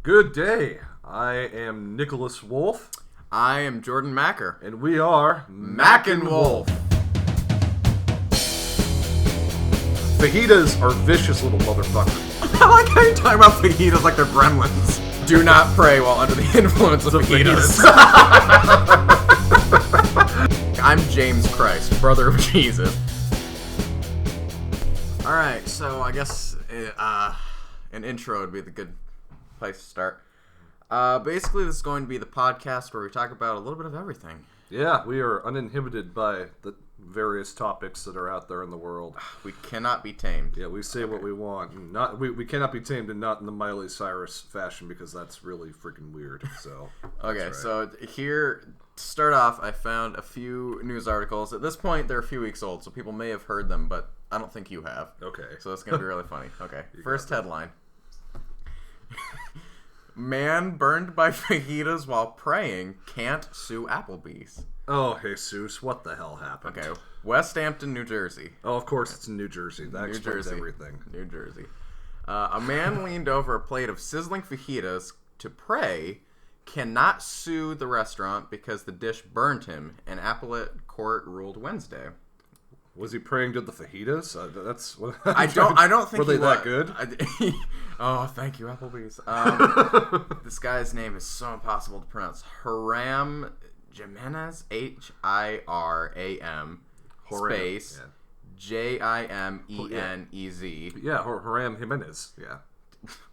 Good day. I am Nicholas Wolfe. I am Jordan Macker. And we are Mackenwolfe. Fajitas are vicious little motherfuckers. I like how you're talking about fajitas like they're gremlins. Do not pray while under the influence of fajitas. I'm James Christ, brother of Jesus. Alright, so I guess an intro would be the good place to start. Basically, this is going to be the podcast where we talk about a little bit of everything. Yeah, we are uninhibited by the various topics that are out there in the world. We cannot be tamed. Yeah, we say what we want. We cannot be tamed, and not in the Miley Cyrus fashion, because that's really freaking weird. So okay, right. So here, to start off, I found a few news articles. At this point, they're a few weeks old, so people may have heard them, but I don't think you have. Okay. So it's going to be really funny. Okay, first headline. Man burned by fajitas while praying can't sue Applebee's. Oh, Jesus, what the hell happened? Okay, West Hampton, New Jersey. Oh, of course, it's in New Jersey. That explains everything. New Jersey. A man leaned over a plate of sizzling fajitas to pray, cannot sue the restaurant because the dish burned him, an appellate court ruled Wednesday. Was he praying to the fajitas? That's what I don't think were they that good? Oh, thank you, Applebee's. This guy's name is so impossible to pronounce. Hiram Jimenez, Hiram space Jimenez. Yeah, Hiram Jimenez. Yeah.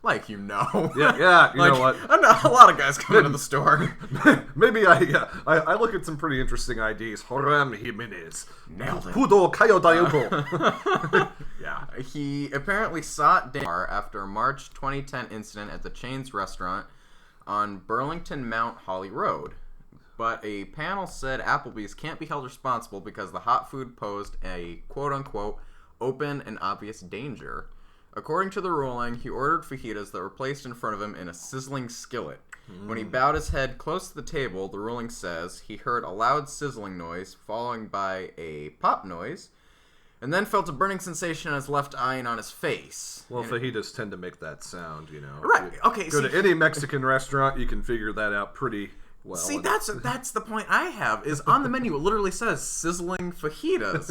Like you know. Yeah, you know what? I know a lot of guys come into the store. Maybe I look at some pretty interesting IDs. Hiram Jimenez. Nailed it. Pudo Kayo Dayoko. Yeah. He apparently sought dinner after a March 2010 incident at the chain's restaurant on Burlington Mount Holly Road. But a panel said Applebee's can't be held responsible because the hot food posed a quote-unquote open and obvious danger. According to the ruling, he ordered fajitas that were placed in front of him in a sizzling skillet. When he bowed his head close to the table, the ruling says he heard a loud sizzling noise, followed by a pop noise, and then felt a burning sensation on his left eye and on his face. Well, fajitas tend to make that sound, you know. Right, okay. Go to any Mexican restaurant, you can figure that out pretty well. See, that's the point I have, is on the menu it literally says sizzling fajitas.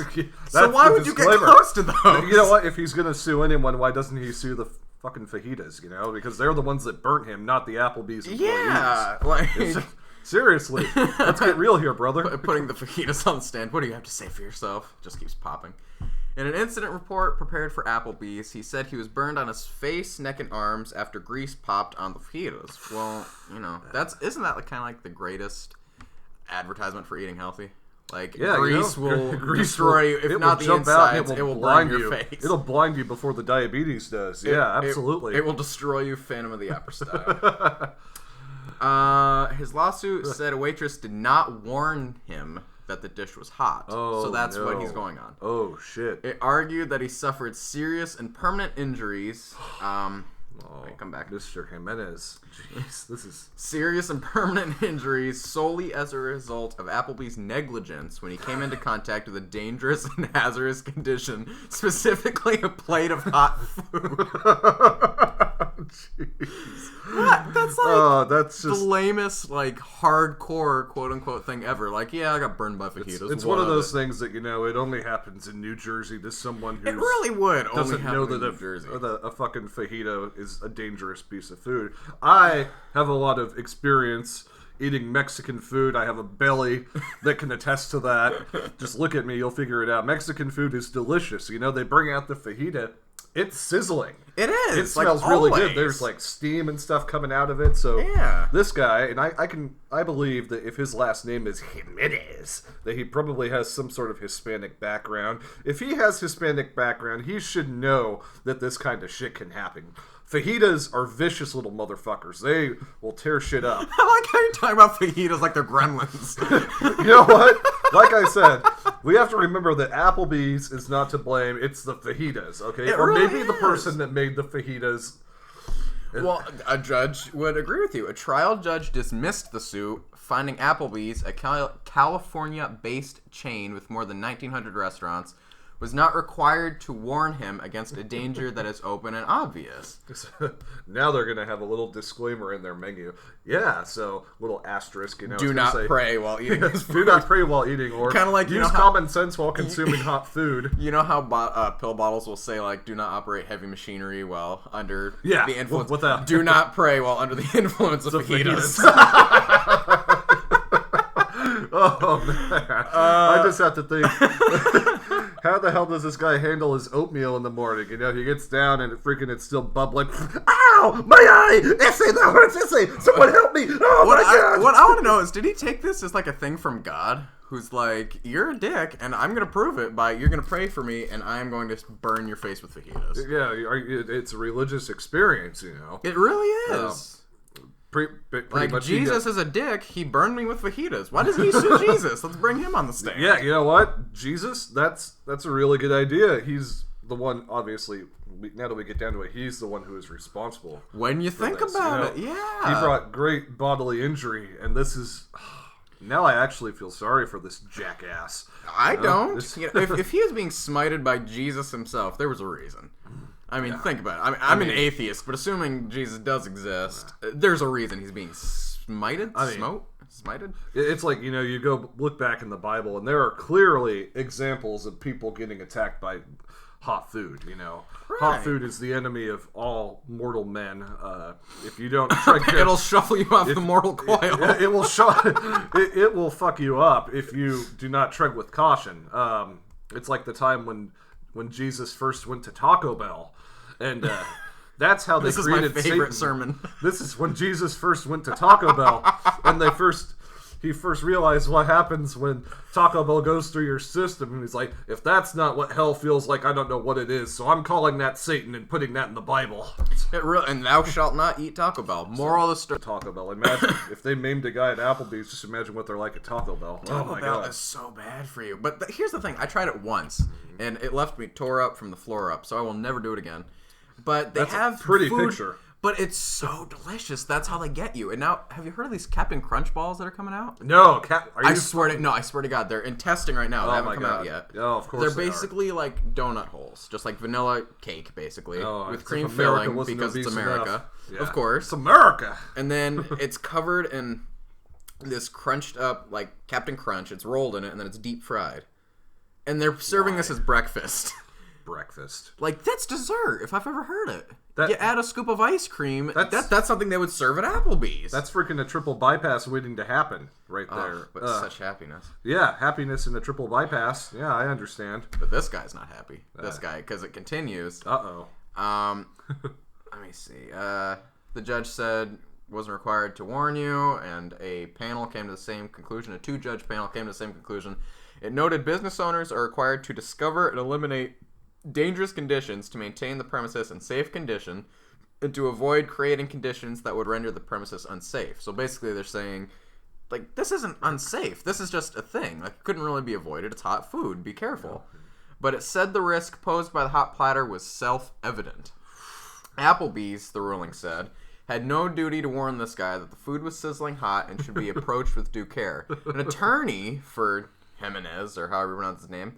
So why would you get close to those? You know what? If he's going to sue anyone, why doesn't he sue the fucking fajitas, you know? Because they're the ones that burnt him, not the Applebee's employees. Yeah, like... Seriously, let's get real here, brother. Putting the fajitas on the stand. What do you have to say for yourself? Just keeps popping. In an incident report prepared for Applebee's, he said he was burned on his face, neck, and arms after grease popped on the fajitas. Well, you know, isn't that kind of like the greatest advertisement for eating healthy? Like, yeah, grease will destroy you. If not the insides, it will burn your face. It'll blind you before the diabetes does. Yeah, absolutely. It will destroy you, Phantom of the Opera style. His lawsuit said a waitress did not warn him that the dish was hot. So that's what he's going on. Oh, shit. It argued that he suffered serious and permanent injuries. Come back. Mr. Jimenez. Jeez, this is... Serious and permanent injuries solely as a result of Applebee's negligence when he came into contact with a dangerous and hazardous condition, specifically a plate of hot food. Jeez. What? That's like that's just... the lamest, like, hardcore, quote-unquote thing ever. Like, yeah, I got burned by fajitas. It's one of those things that, you know, it only happens in New Jersey to someone who it really would doesn't only know happen that in New Jersey. a fucking fajita is a dangerous piece of food. I have a lot of experience eating Mexican food. I have a belly that can attest to that. Just look at me, you'll figure it out. Mexican food is delicious. You know, they bring out the fajita. It's sizzling. It is. It smells really good. There's like steam and stuff coming out of it. So yeah. This guy, and I believe that if his last name is Jimenez, that he probably has some sort of Hispanic background. If he has Hispanic background, he should know that this kind of shit can happen. Fajitas are vicious little motherfuckers. They will tear shit up. I like how you're talking about fajitas like they're gremlins. You know what? Like I said, we have to remember that Applebee's is not to blame. It's the fajitas, okay? Or really maybe the person that made the fajitas. Well, a judge would agree with you. A trial judge dismissed the suit, finding Applebee's, a California-based chain with more than 1,900 restaurants, was not required to warn him against a danger that is open and obvious. Now they're going to have a little disclaimer in their menu. Yeah, so little asterisk, Do not pray while eating this food. Do not pray while eating, or kind of like, use common sense while consuming hot food. You know how pill bottles will say, like, do not operate heavy machinery while under the influence. Do not pray while under the influence of fajitas. Oh, man. I just have to think, how the hell does this guy handle his oatmeal in the morning? You know, he gets down and it's still bubbling. Ow! My eye! Essay, that hurts! Essay! Someone help me! Oh, my God! What I want to know is, did he take this as like a thing from God? Who's like, you're a dick, and I'm going to prove it by, you're going to pray for me, and I'm going to burn your face with fajitas. Yeah, it's a religious experience, you know. It really is. Pretty much Jesus is a dick. He burned me with fajitas. Why doesn't he sue Jesus? Let's bring him on the stand. Yeah, you know what? Jesus, that's a really good idea. He's the one, obviously, now that we get down to it, he's the one who is responsible. When you think about it, yeah. He brought great bodily injury, and this is... Now I actually feel sorry for this jackass. I don't. If he was being smited by Jesus himself, there was a reason. I mean, think about it. I'm an atheist, but assuming Jesus does exist, there's a reason he's being smited? Smited? It's like, you know, you go look back in the Bible, and there are clearly examples of people getting attacked by hot food, you know. Right. Hot food is the enemy of all mortal men. If you don't try it'll shuffle you off the mortal coil. It will it will fuck you up if you do not tread with caution. It's like the time when Jesus first went to Taco Bell, and that's how they created Satan. This is my favorite sermon. This is when Jesus first went to Taco Bell, and he first realized what happens when Taco Bell goes through your system, and he's like, if that's not what hell feels like, I don't know what it is, so I'm calling that Satan and putting that in the Bible. And thou shalt not eat Taco Bell. Moral of the story. Taco Bell. Imagine if they maimed a guy at Applebee's, just imagine what they're like at Taco Bell. Taco Bell is so bad for you. But here's the thing. I tried it once, and it left me tore up from the floor up, so I will never do it again. But they have a pretty food, picture. But it's so delicious. That's how they get you. And now, have you heard of these Captain Crunch balls that are coming out? No, I swear to God, they're in testing right now. They haven't come out yet. Oh, of course they're basically like donut holes, just like vanilla cake, basically, with cream filling because it's America. Yeah. Of course, it's America. And then it's covered in this crunched up like Captain Crunch. It's rolled in it, and then it's deep fried. And they're serving this as breakfast. Breakfast. Like, that's dessert, if I've ever heard it. You add a scoop of ice cream. That's something they would serve at Applebee's. That's freaking a triple bypass waiting to happen right there. But such happiness. Yeah, happiness in the triple bypass. Yeah, I understand. But this guy's not happy. This guy, because it continues. Uh-oh. Let me see. The judge said wasn't required to warn you, and a panel came to the same conclusion. A two-judge panel came to the same conclusion. It noted business owners are required to discover and eliminate dangerous conditions to maintain the premises in safe condition and to avoid creating conditions that would render the premises unsafe. So basically they're saying, like, this isn't unsafe. This is just a thing. Like, it couldn't really be avoided. It's hot food. Be careful. But it said the risk posed by the hot platter was self-evident. Applebee's, the ruling said, had no duty to warn this guy that the food was sizzling hot and should be approached with due care. An attorney for Jimenez, or however you pronounce his name,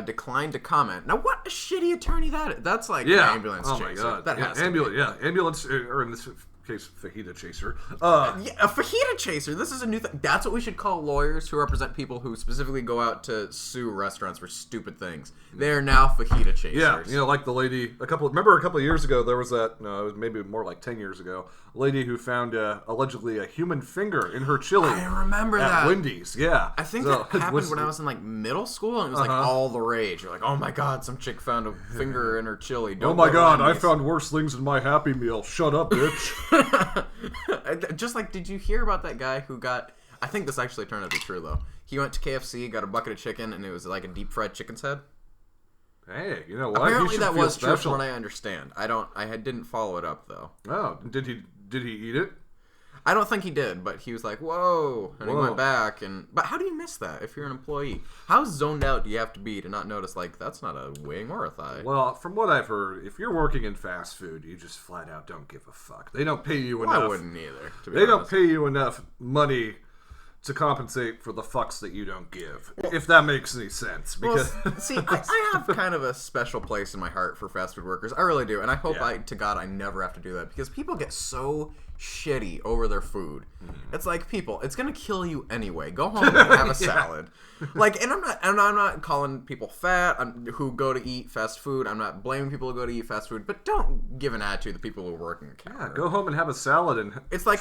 declined to comment. Now, what a shitty attorney that is. That's like an ambulance chaser. My God. That has to be. Ambulance, or in this case, fajita chaser. A fajita chaser. This is a new thing. That's what we should call lawyers who represent people who specifically go out to sue restaurants for stupid things. They are now fajita chasers. Yeah, you know, like the lady, remember a couple of years ago, there was that, no, it was maybe more like 10 years ago, a lady who found allegedly a human finger in her chili. I remember that. At Wendy's, yeah. I think that happened when I was in like middle school, and it was like all the rage. You're like, oh my God, some chick found a finger in her chili. Oh my God, I found worse things in my Happy Meal. Shut up, bitch. Just like, did you hear about that guy who got, I think this actually turned out to be true though. He went to KFC, got a bucket of chicken, and it was like a deep fried chicken's head. Hey, you know what? Apparently that was true from what I understand. I didn't follow it up though. Oh, did he eat it? I don't think he did, but he was like, whoa, and he went back. But how do you miss that if you're an employee? How zoned out do you have to be to not notice, like, that's not a wing or a thigh? Well, from what I've heard, if you're working in fast food, you just flat out don't give a fuck. They don't pay you enough. I wouldn't either, to be honest. They don't pay you enough money to compensate for the fucks that you don't give, if that makes any sense. Because see, I have kind of a special place in my heart for fast food workers. I really do, and I hope to God I never have to do that, because people get so shitty over their food. It's like, people, it's gonna kill you anyway. Go home and have a salad. Like, and I'm not calling people fat who go to eat fast food. I'm not blaming people who go to eat fast food, but don't give an attitude to people who work in the counter. Yeah, go home and have a salad, and it's like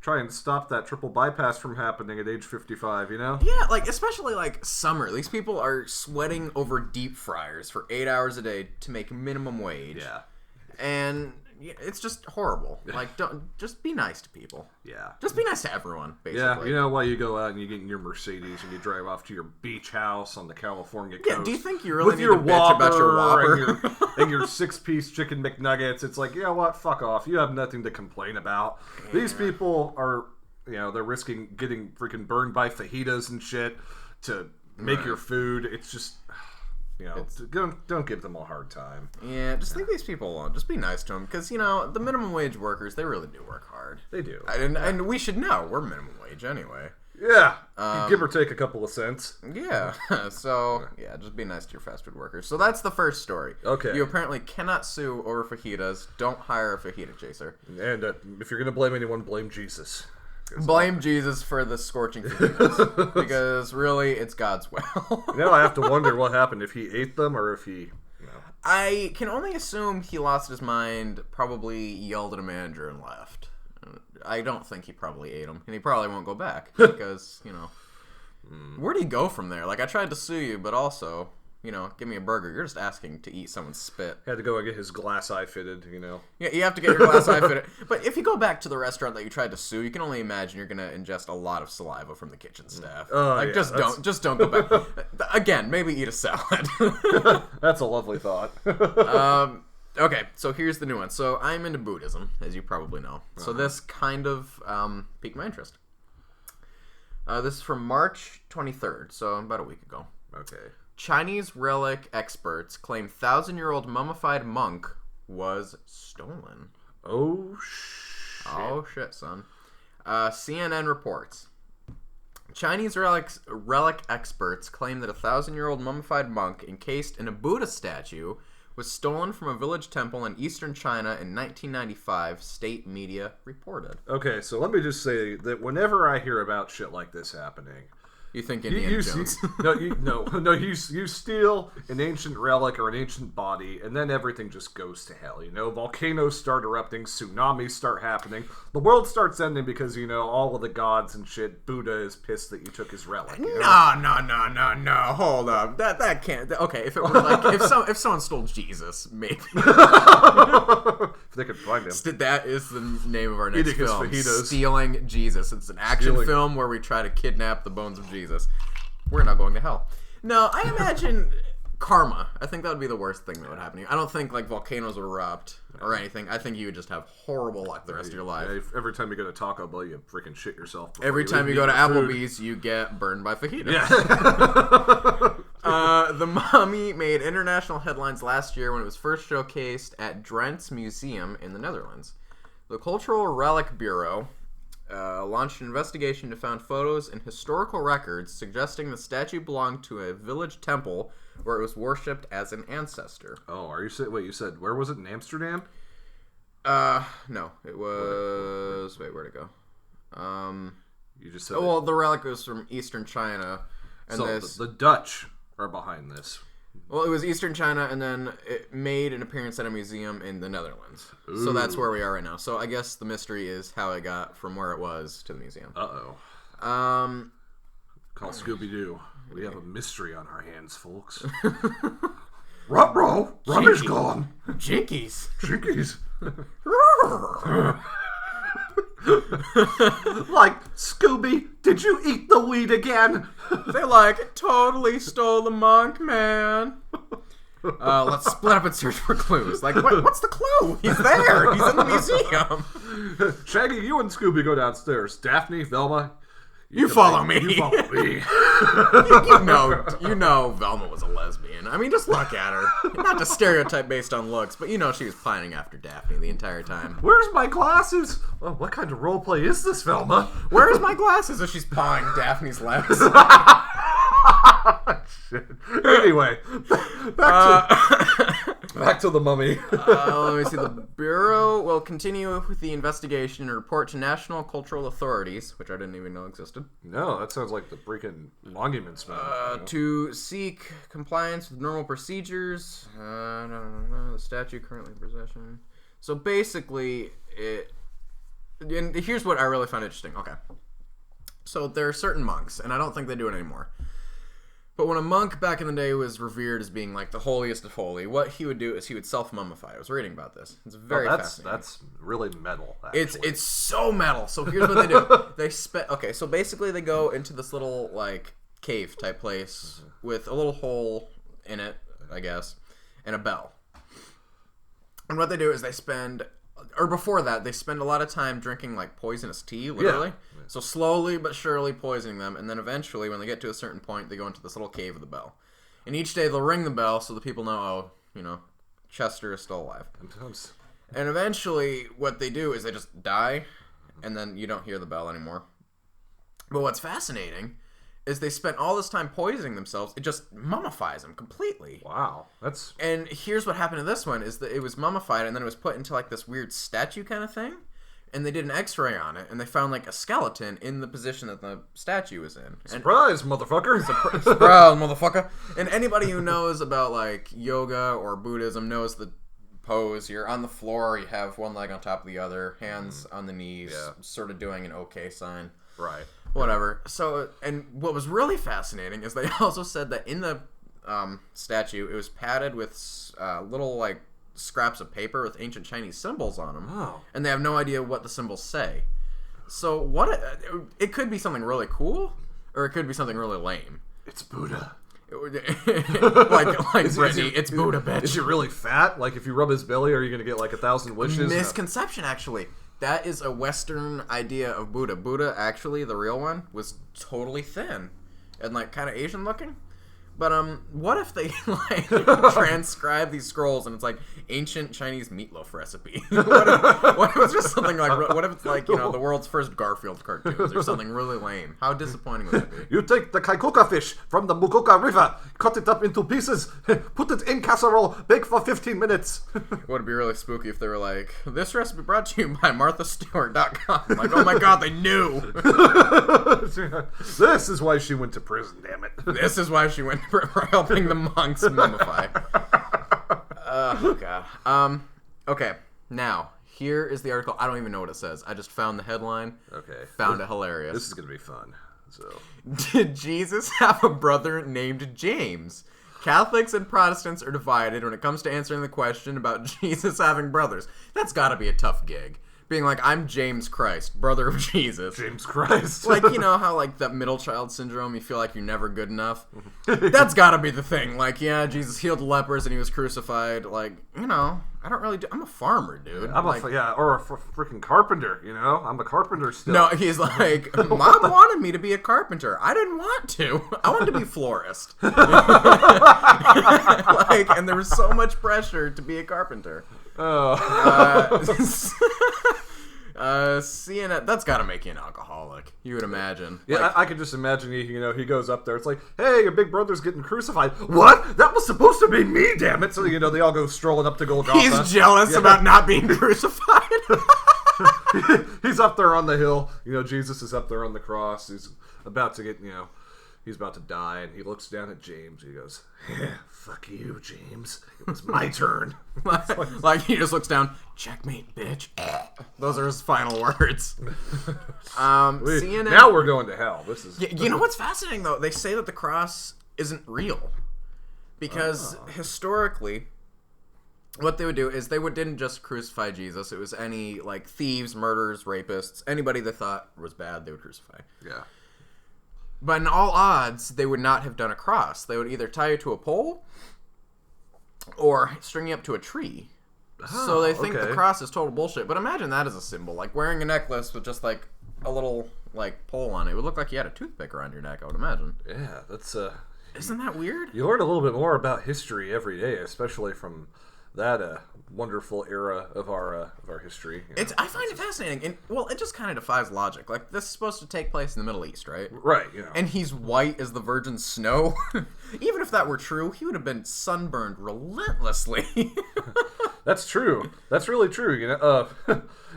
try and stop that triple bypass from happening at age 55, you know? Yeah, like, especially, like, summer. These people are sweating over deep fryers for 8 hours a day to make minimum wage. Yeah. And it's just horrible. Like, just be nice to people. Yeah. Just be nice to everyone, basically. Yeah, you know, while you go out and you get in your Mercedes and you drive off to your beach house on the California coast. Yeah, do you think you really need to bitch about your Whopper? and your 6-piece chicken McNuggets? It's like, you know what? Fuck off. You have nothing to complain about. Yeah. These people are, you know, they're risking getting freaking burned by fajitas and shit to make your food. It's just... You know, don't give them a hard time. Yeah, just leave these people alone. Just be nice to them. Because, you know, the minimum wage workers, they really do work hard. They do. And we should know. We're minimum wage anyway. Yeah. Give or take a couple of cents. Yeah. So, yeah, just be nice to your fast food workers. So that's the first story. Okay. You apparently cannot sue over fajitas. Don't hire a fajita chaser. And if you're going to blame anyone, blame Jesus. Blame Jesus for the scorching fajitas. Because, really, it's God's will. Now I have to wonder what happened, if he ate them or if he... You know. I can only assume he lost his mind, probably yelled at a manager and left. I don't think he probably ate them. And he probably won't go back. Because, you know... Where do you go from there? Like, I tried to sue you, but also... You know, give me a burger. You're just asking to eat someone's spit. Had to go and get his glass eye fitted, you know. Yeah, you have to get your glass eye fitted. But if you go back to the restaurant that you tried to sue, you can only imagine you're going to ingest a lot of saliva from the kitchen staff. Like, yeah, just don't go back. Again, maybe eat a salad. That's a lovely thought. Okay, so here's the new one. So I'm into Buddhism, as you probably know. So this kind of piqued my interest. This is from March 23rd, so about a week ago. Okay. Chinese relic experts claim 1,000-year-old mummified monk was stolen. Oh, shit. Oh, shit, son. CNN reports. Chinese relic experts claim that a 1,000-year-old mummified monk encased in a Buddha statue was stolen from a village temple in eastern China in 1995, state media reported. Okay, so let me just say that whenever I hear about shit like this happening... You think Indiana Jones? You steal an ancient relic or an ancient body, and then everything just goes to hell. You know, volcanoes start erupting, tsunamis start happening, the world starts ending because, you know, all of the gods and shit. Buddha is pissed that you took his relic. You know? No. Hold up. That can't. Okay, if it were like if someone stole Jesus, maybe. If they could find him. That is the name of our next Eating film. his fajitas. Stealing Jesus. It's an action film where we try to kidnap the bones of Jesus. We're not going to hell. No, I imagine karma. I think that would be the worst thing that would happen to you. I don't think like volcanoes would erupt or anything. I think you would just have horrible luck the rest of your life. Yeah, every time you go to Taco Bell, you freaking shit yourself. Every time you go to Applebee's, you get burned by fajitas. Yeah. The mummy made international headlines last year when it was first showcased at Drent's Museum in the Netherlands. The Cultural Relic Bureau launched an investigation to find photos and historical records suggesting the statue belonged to a village temple where it was worshipped as an ancestor. Oh, are you saying? Wait, you said where was it, in Amsterdam? No, it was. Wait, where'd it go? You just said. Oh, well, the relic was from Eastern China, and so the Dutch are behind this. Well, it was Eastern China, and then it made an appearance at a museum in the Netherlands. Ooh. So that's where we are right now. So I guess the mystery is how it got from where it was to the museum. Call Scooby-Doo. We have a mystery on our hands, folks. Ruh-roh! Rum is gone! Jinkies! Like, Scooby, did you eat the weed again? They totally stole the monk, man. Let's split up and search for clues. Like, what's the clue? He's there. He's in the museum. Shaggy, you and Scooby go downstairs. Daphne, Velma, You follow me. You follow me. you know Velma was a lesbian. I mean, just look at her. Not to stereotype based on looks, but you know she was pining after Daphne the entire time. Where's my glasses? Oh, what kind of roleplay is this, Velma? Where's my glasses? As she's pawing Daphne's legs. Shit. Anyway, back to the mummy. Let me see. The Bureau will continue with the investigation and report to national cultural authorities, which I didn't even know existed. No, that sounds like the freaking monuments man. To seek compliance with normal procedures. The statue currently in possession. So basically, and here's what I really find interesting. Okay. So there are certain monks, and I don't think they do it anymore. But when a monk back in the day was revered as being like the holiest of holy, what he would do is he would self-mummify. I was reading about this. It's very fascinating. That's really metal, actually. It's so metal. So here's what they do. Okay, so basically they go into this little like cave type place with a little hole in it, I guess, and a bell. And what they do is they spend a lot of time drinking like poisonous tea, literally. Yeah. So slowly but surely poisoning them, and then eventually, when they get to a certain point, they go into this little cave of the bell. And each day they'll ring the bell so the people know, Chester is still alive. And eventually, what they do is they just die, and then you don't hear the bell anymore. But what's fascinating is they spent all this time poisoning themselves. It just mummifies them completely. Wow, And here's what happened to this one: is that it was mummified, and then it was put into like this weird statue kind of thing. And they did an X-ray on it, and they found like a skeleton in the position that the statue was in. Surprise, motherfucker! Surprise, motherfucker! And anybody who knows about like yoga or Buddhism knows the pose. You're on the floor, you have one leg on top of the other, hands on the knees, sort of doing an OK sign. Right. Whatever. So, and what was really fascinating is they also said that in the statue, it was padded with little like scraps of paper with ancient Chinese symbols on them. Oh. And they have no idea what the symbols say. So it could be something really cool, or it could be something really lame. It's Buddha. like Brittany, it's Buddha, bitch. Is he really fat? Like, if you rub his belly, are you going to get like 1,000 wishes? Misconception, actually. That is a Western idea of Buddha. Buddha, actually, the real one, was totally thin and like kind of Asian looking. But what if they like transcribe these scrolls and it's like ancient Chinese meatloaf recipe? what if it's just something like? What if it's like the world's first Garfield cartoons or something really lame? How disappointing would that be? You take the Kaikoka fish from the Mukoka River, cut it up into pieces, put it in casserole, bake for 15 minutes. It would be really spooky if they were like, "This recipe brought to you by MarthaStewart.com." Like, oh my god, they knew. This is why she went to prison. Damn it. This is why she went. For helping the monks mummify. Oh, God. Okay, now, here is the article. I don't even know what it says. I just found the headline. Okay. Found it hilarious. This is going to be fun. So, did Jesus have a brother named James? Catholics and Protestants are divided when it comes to answering the question about Jesus having brothers. That's got to be a tough gig. Being like, I'm James Christ, brother of Jesus. James Christ. Like, you know how, like, that middle child syndrome, you feel like you're never good enough? That's gotta be the thing. Like, yeah, Jesus healed lepers and he was crucified. Like, I don't really do... I'm a farmer, dude. Or a freaking carpenter, I'm a carpenter still. No, he's like, Mom wanted me to be a carpenter. I didn't want to. I wanted to be a florist. And there was so much pressure to be a carpenter. CNN, that's got to make you an alcoholic. You would imagine. Yeah, like, I could just imagine he goes up there. It's like, hey, your big brother's getting crucified. What? That was supposed to be me, damn it. So, they all go strolling up to Golgotha. He's jealous about not being crucified. He's up there on the hill. Jesus is up there on the cross. He's about to get, he's about to die, and he looks down at James. He goes, fuck you, James. It was my turn. Like he just looks down, checkmate, bitch. Those are his final words. CNN. Now we're going to hell. This is. You know what's fascinating though? They say that the cross isn't real because historically, what they would do is didn't just crucify Jesus. It was any like thieves, murderers, rapists, anybody they thought was bad, they would crucify. Yeah. But in all odds, they would not have done a cross. They would either tie you to a pole or string you up to a tree. So they think the cross is total bullshit. But imagine that as a symbol. Like wearing a necklace with just like a little like pole on it. It would look like you had a toothpick around your neck, I would imagine. Yeah, that's Isn't that weird? You learn a little bit more about history every day, especially from that wonderful era of our history. I find it fascinating, and well, it just kind of defies logic. Like, this is supposed to take place in the Middle East, right? Right. And he's white as the virgin snow. Even if that were true, he would have been sunburned relentlessly. That's true. That's really true.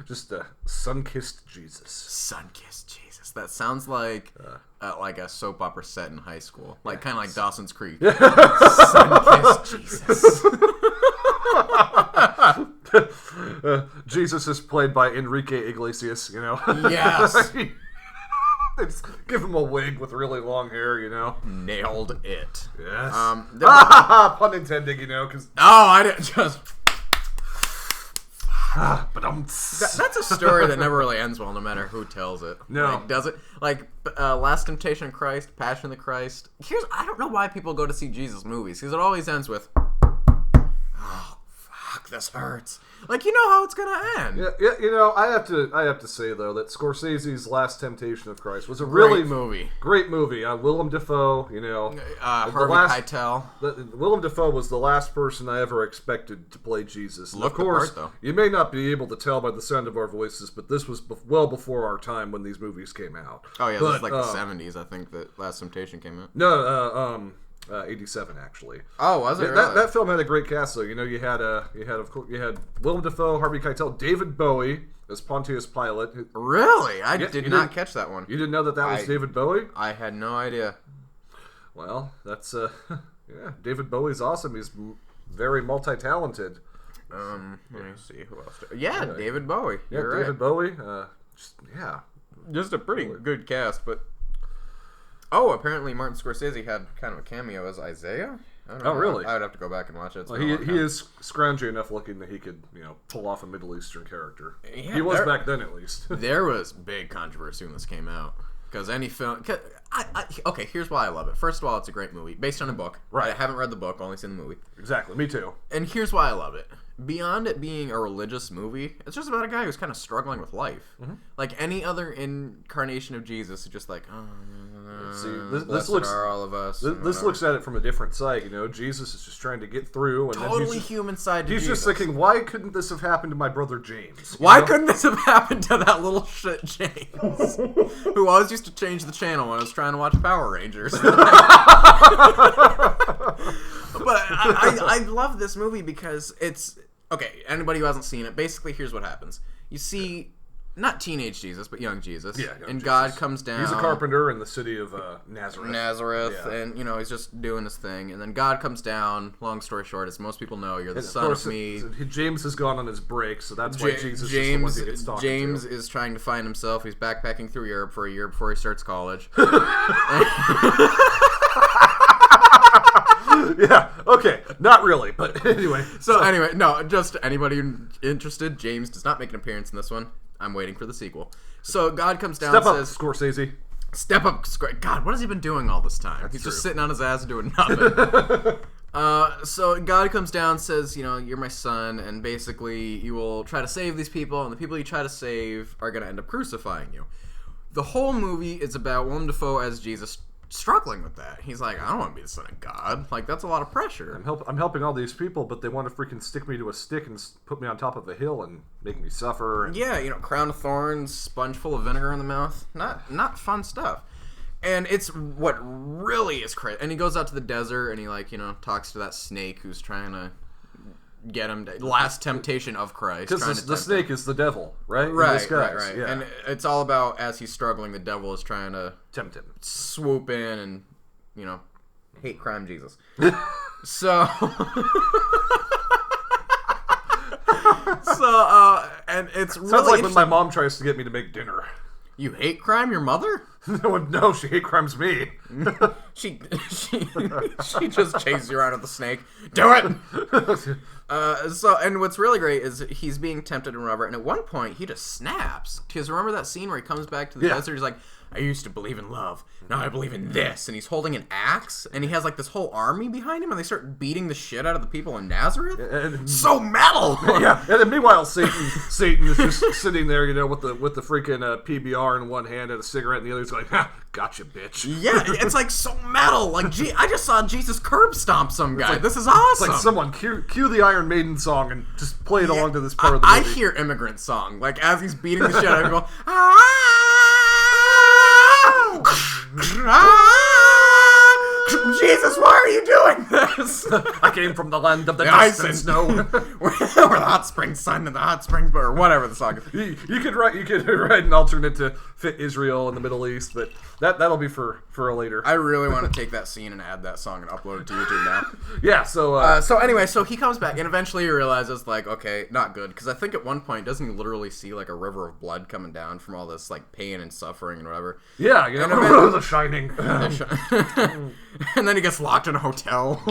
Just sun-kissed Jesus. Sun-kissed Jesus. That sounds like a soap opera set in high school, like kind of like Dawson's Creek. Sun-kissed Jesus. Jesus is played by Enrique Iglesias. Yes. They just give him a wig with really long hair. Nailed it. Yes. Pun intended. Because I didn't just. But that's a story that never really ends well, no matter who tells it. No, does it? Like Last Temptation of Christ, Passion of the Christ. I don't know why people go to see Jesus movies, because it always ends with, "Oh fuck, this hurts." Like, you know how it's gonna end. Yeah. I have to say though that Scorsese's Last Temptation of Christ was a really great movie. Willem Dafoe. Harvey Keitel. Willem Dafoe was the last person I ever expected to play Jesus. And Looked of course, the part, though. You may not be able to tell by the sound of our voices, but this was well before our time when these movies came out. Oh yeah, this is like the 70s. I think that Last Temptation came out. No, 87 actually. Oh, was it? Really? That film had a great cast though. You had Willem Dafoe, Harvey Keitel, David Bowie as Pontius Pilate. Really? I did not catch that one. You didn't know that was David Bowie? I had no idea. Well, that's David Bowie's awesome. He's very multi-talented. Let me see who else. David Bowie. Yeah, You're David Bowie. Just a pretty good cast, but. Oh, apparently Martin Scorsese had kind of a cameo as Isaiah. I don't know. Really? I would have to go back and watch it. Well, he is scroungy enough looking that he could pull off a Middle Eastern character. Yeah, he was back then at least. There was big controversy when this came out. Because any film... okay, here's why I love it. First of all, it's a great movie. Based on a book. Right. I haven't read the book, only seen the movie. Exactly, me too. And here's why I love it. Beyond it being a religious movie, it's just about a guy who's kind of struggling with life. Mm-hmm. Like any other incarnation of Jesus, it's just like, this looks are all of us. This looks at it from a different side. Jesus is just trying to get through. And totally human side to Jesus. He's just thinking, why couldn't this have happened to my brother James? Why couldn't this have happened to that little shit James? Who always used to change the channel when I was trying to watch Power Rangers. But I love this movie because it's... Okay, anybody who hasn't seen it, basically here's what happens. You see, not teenage Jesus, but young Jesus. Yeah, and Jesus. God comes down. He's a carpenter in the city of Nazareth. Yeah. And, he's just doing his thing. And then God comes down, long story short, as most people know, you're the son of me. James has gone on his break, so that's why Jesus is the one he gets talking James is trying to find himself. He's backpacking through Europe for a year before he starts college. Yeah, okay. Not really, but anyway. So anyway, no, just anybody interested, James does not make an appearance in this one. I'm waiting for the sequel. So God comes down and says... Step up, Scorsese. Step up, God, what has he been doing all this time? He's just sitting on his ass doing nothing. So God comes down and says, you're my son, and basically you will try to save these people, and the people you try to save are going to end up crucifying you. The whole movie is about Willem Dafoe as Jesus struggling with that. He's like, I don't want to be the son of God. Like, that's a lot of pressure. I'm helping all these people, but they want to freaking stick me to a stick and put me on top of a hill and make me suffer. And... Yeah, crown of thorns, sponge full of vinegar in the mouth. Not fun stuff. And it's what really is crazy. And he goes out to the desert and he talks to that snake who's trying to get him to, last temptation of Christ. Because the snake is the devil, right? Right. Yeah. And it's all about, as he's struggling, the devil is trying to tempt him, swoop in and, hate crime Jesus. So, and it's really sounds like when my mom tries to get me to make dinner. You hate crime, your mother? No, she hate crimes me. She just chases you around with the snake. Do it! And what's really great is he's being tempted and whatever, and at one point he just snaps. Because remember that scene where he comes back to the desert? He's like, I used to believe in love. Now I believe in this. And he's holding an axe, and he has like this whole army behind him, and they start beating the shit out of the people in Nazareth. So metal. Yeah. And then meanwhile, Satan is just sitting there, with the freaking PBR in one hand and a cigarette in the other. He's like, ha, gotcha, bitch. Yeah, it's like so metal. Like, I just saw Jesus curb stomp some guy. This is awesome. It's like someone cue the Iron Maiden song and just play it along to this part of the movie. I hear Immigrant Song. Like, as he's beating the shit out of him, Jesus, why are you doing this? I came from the land of the ice and snow, where the hot springs sun and the hot springs, or whatever the song is. You could write an alternate to fit Israel in the Middle East, but that'll be for a later. I really want to take that scene and add that song and upload it to YouTube now. Yeah. So anyway, he comes back and eventually he realizes, like, okay, not good, because I think at one point doesn't he literally see like a river of blood coming down from all this like pain and suffering and whatever. Yeah. The Shining. And then he gets locked in a hotel.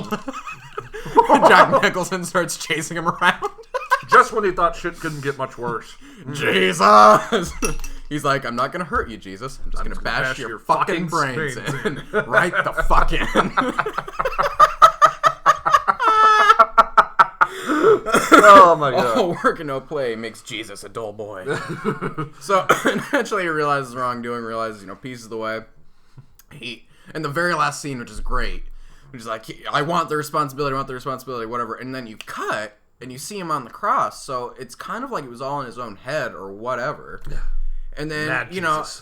Jack Nicholson starts chasing him around. Just when he thought shit couldn't get much worse. Jesus! He's like, I'm not going to hurt you, Jesus. I'm just going to bash your fucking brains in. Right the fuck in. Oh my god. All work and no play makes Jesus a dull boy. So eventually he realizes wrongdoing, realizes, peace is the way. And the very last scene, which is great, which is like, I want the responsibility, whatever. And then you cut, and you see him on the cross. So it's kind of like it was all in his own head or whatever. Yeah. And then,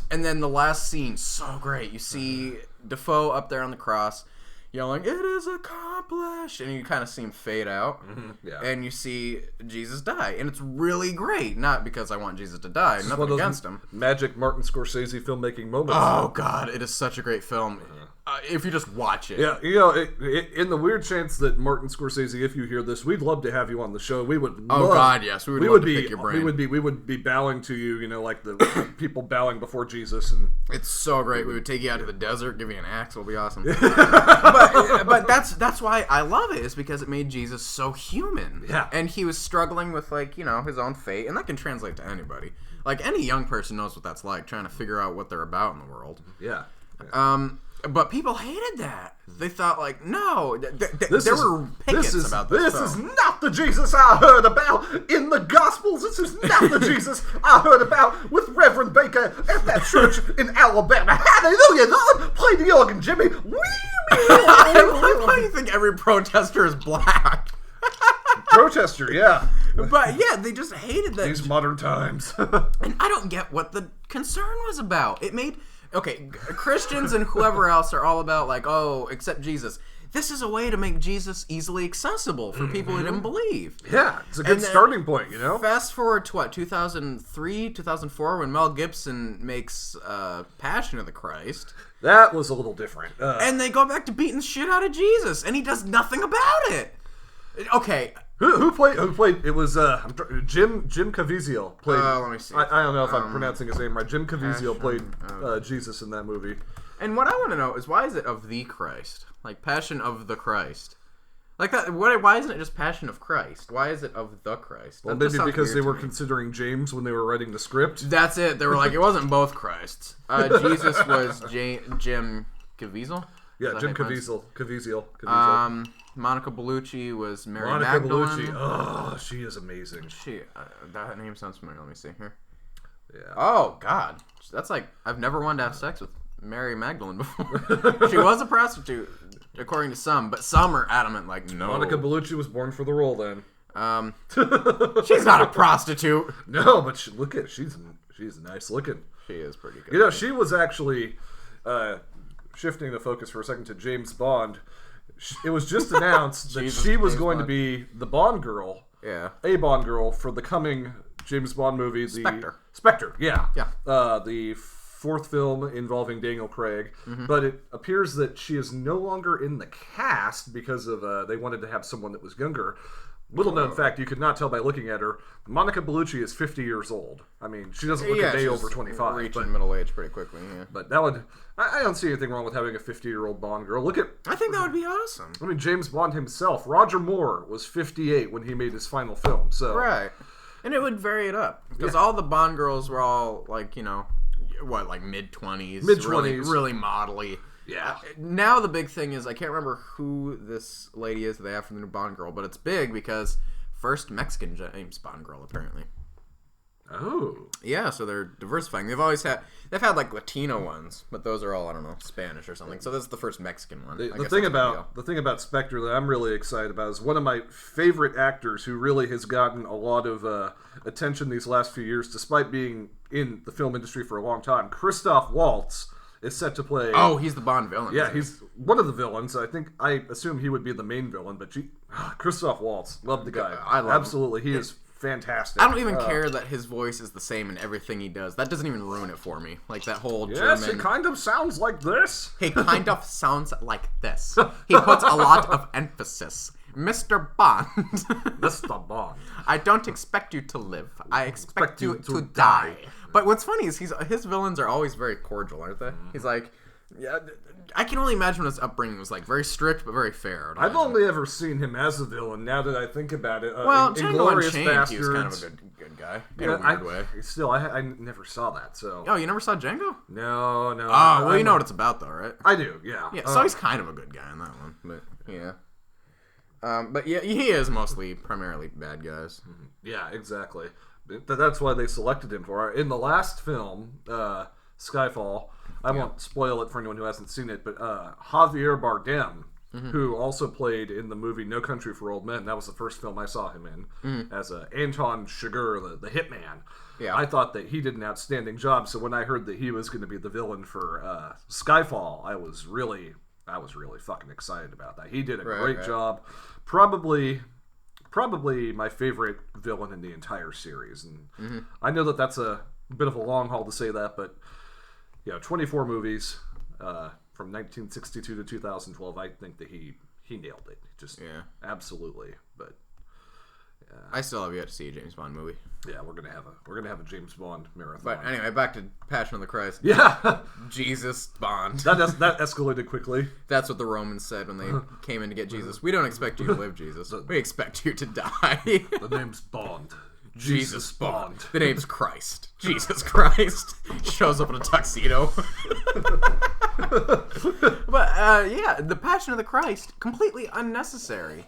and then the last scene, so great. You see Defoe up there on the cross, yelling, "It is accomplished!" And you kind of see him fade out. Mm-hmm. Yeah. And you see Jesus die. And it's really great. Not because I want Jesus to die. Nothing against him. Magic Martin Scorsese filmmaking moments. Oh, God. It is such a great film. If you just watch it. Yeah. In the weird chance that Martin Scorsese, if you hear this, we'd love to have you on the show. We would God, yes. We would love to pick your brain. We would be bowing to you, like the people bowing before Jesus. And it's so great. We would take you out to the desert, give you an axe. It'll be awesome. but that's why I love it, is because it made Jesus so human. Yeah. And he was struggling with, his own fate, and that can translate to anybody. Like, any young person knows what that's like, trying to figure out what they're about in the world. Yeah. But people hated that. They thought, no, there were pickets about this film. This is not the Jesus I heard about in the Gospels. This is not the Jesus I heard about with Reverend Baker at that church in Alabama. Hallelujah, Lord. Play the organ, Jimmy. I love how you think every protester is black. Protester, yeah. But, yeah, they just hated that. These modern times. And I don't get what the concern was about. It made... Okay, Christians and whoever else are all about, accept Jesus. This is a way to make Jesus easily accessible for people who didn't believe. Yeah, it's a good starting point, Fast forward to, 2003, 2004, when Mel Gibson makes Passion of the Christ. That was a little different. And they go back to beating the shit out of Jesus, and he does nothing about it. Okay. Who played? It was Jim Caviezel played. Let me see. I don't know if I'm pronouncing his name right. Jim Caviezel played Jesus in that movie. And what I want to know is, why is it of the Christ? Like Passion of the Christ? Like that? Why isn't it just Passion of Christ? Why is it of the Christ? Well, maybe because they were considering James when they were writing the script. That's it. They were like, it wasn't both Christs. Jesus was Jim Caviezel. Yeah, Jim Caviezel. Monica Bellucci was Mary Magdalene. Monica Bellucci. Oh, she is amazing. That name sounds familiar. Let me see here. Yeah. Oh, God. That's like, I've never wanted to have sex with Mary Magdalene before. She was a prostitute, according to some, but some are adamant, no. Monica Bellucci was born for the role then. She's not a prostitute. No, but she's nice looking. She is pretty good. She was actually, shifting the focus for a second to James Bond. It was just announced that she was going to be the Bond girl. Yeah. A Bond girl for the coming James Bond movie. Spectre, yeah. Yeah. The fourth film involving Daniel Craig. Mm-hmm. But it appears that she is no longer in the cast because of they wanted to have someone that was younger. Little known fact, you could not tell by looking at her, Monica Bellucci is 50 years old. I mean, she doesn't look a day over 25. Reaching middle age pretty quickly, yeah. But that would... I don't see anything wrong with having a 50-year-old Bond girl. Look at... I think that would be awesome. I mean, James Bond himself, Roger Moore, was 58 when he made his final film, so... Right. And it would vary it up. Because all the Bond girls were all, like, you know, like mid-20s. Mid-20s. Really modelly. Yeah. Now the big thing is, I can't remember who this lady is that they have for the new Bond girl, but it's big because first Mexican James Bond girl, apparently. Oh. Yeah, so they're diversifying. They've had like Latino ones, but those are all, I don't know, Spanish or something. So this is the first Mexican one. The thing about Spectre that I'm really excited about is one of my favorite actors who really has gotten a lot of attention these last few years, despite being in the film industry for a long time. Christoph Waltz is set to play... Oh, he's the Bond villain. Yeah, he's one of the villains. I assume he would be the main villain, but Christoph Waltz, love the guy. I love Absolutely, him. He is fantastic. I don't even care that his voice is the same in everything he does. That doesn't even ruin it for me. Like that whole German... Yes, it kind of sounds like this. He kind of sounds like this. He puts a lot of emphasis. Mr. Bond. Mr. Bond. I don't expect you to live. I expect you to die. But what's funny is his villains are always very cordial, aren't they? He's like, yeah. I can only imagine his upbringing was like very strict but very fair. I've only ever seen him as a villain. Now that I think about it, well, in Django Inglourious Unchained, Basterds, he was kind of a good guy in a weird way. Still, I never saw that. So. Oh, you never saw Django? No. Oh, well, you know what it's about, though, right? I do. Yeah. Yeah. So he's kind of a good guy in that one, but yeah. But yeah, he is primarily bad guys. Yeah, exactly. That's why they selected him for it. In the last film, Skyfall, I won't spoil it for anyone who hasn't seen it, but Javier Bardem, who also played in the movie No Country for Old Men, that was the first film I saw him in, as Anton Chigurh, the hitman. Yeah. I thought that he did an outstanding job, so when I heard that he was going to be the villain for Skyfall, I was really fucking excited about that. He did a great job. Probably my favorite villain in the entire series. And I know that that's a bit of a long haul to say that, but 24 movies from 1962 to 2012. I think that he nailed it. Just absolutely. But I still have yet to see a James Bond movie. Yeah, we're gonna have a James Bond marathon. But anyway, back to Passion of the Christ. Yeah, Jesus Bond. That escalated quickly. That's what the Romans said when they came in to get Jesus. We don't expect you to live, Jesus. We expect you to die. The name's Bond. Jesus Bond. The name's Christ. Jesus Christ. Shows up in a tuxedo. But the Passion of the Christ, completely unnecessary.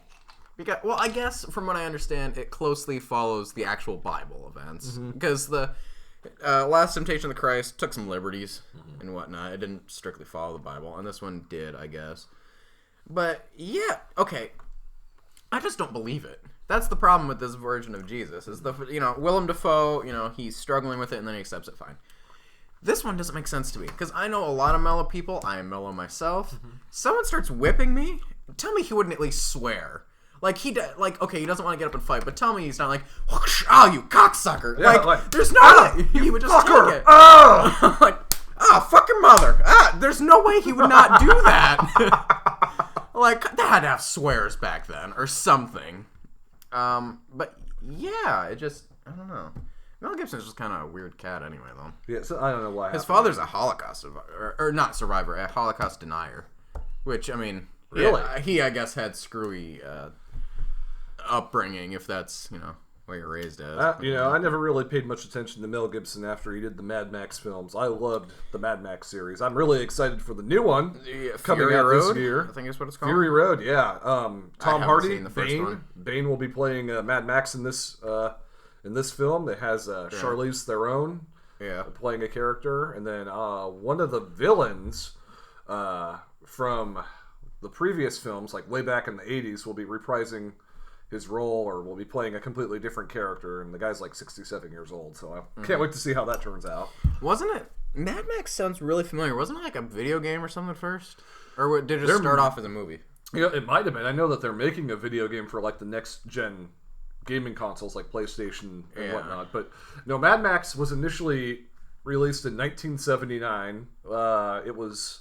Because, well, I guess from what I understand, it closely follows the actual Bible events. Because the Last Temptation of the Christ took some liberties and whatnot. It didn't strictly follow the Bible, and this one did, I guess. But yeah, okay. I just don't believe it. That's the problem with this version of Jesus. Is Willem Dafoe, he's struggling with it and then he accepts it fine. This one doesn't make sense to me because I know a lot of mellow people. I am mellow myself. Someone starts whipping me. Tell me he wouldn't at least swear. Like, okay, he doesn't want to get up and fight, but tell me he's not like, oh, you cocksucker. Yeah, there's no way he would just take it. Oh! Like, fuck your mother. There's no way he would not do that. Like, they had to have swears back then or something. But yeah, I don't know. Mel Gibson's just kind of a weird cat anyway, though. Yeah, so I don't know why. His father's a Holocaust survivor, or not survivor, a Holocaust denier. Which, I mean, really, he I guess had screwy upbringing, if that's what you're raised as. I never really paid much attention to Mel Gibson after he did the Mad Max films. I loved the Mad Max series. I'm really excited for the new one coming out this year. I think is what it's called. Fury Road, yeah. Tom Hardy, seen the first one. Bane will be playing Mad Max in this film. It has Charlize Theron playing a character, and then one of the villains from the previous films, like way back in the 80s, will be reprising his role, or will be playing a completely different character, and the guy's like 67 years old, so I can't wait to see how that turns out. Wasn't it? Mad Max sounds really familiar. Wasn't it like a video game or something first? Or did it just start off as a movie? Yeah, it might have been. I know that they're making a video game for like the next gen gaming consoles like PlayStation and whatnot, but no, Mad Max was initially released in 1979. It was...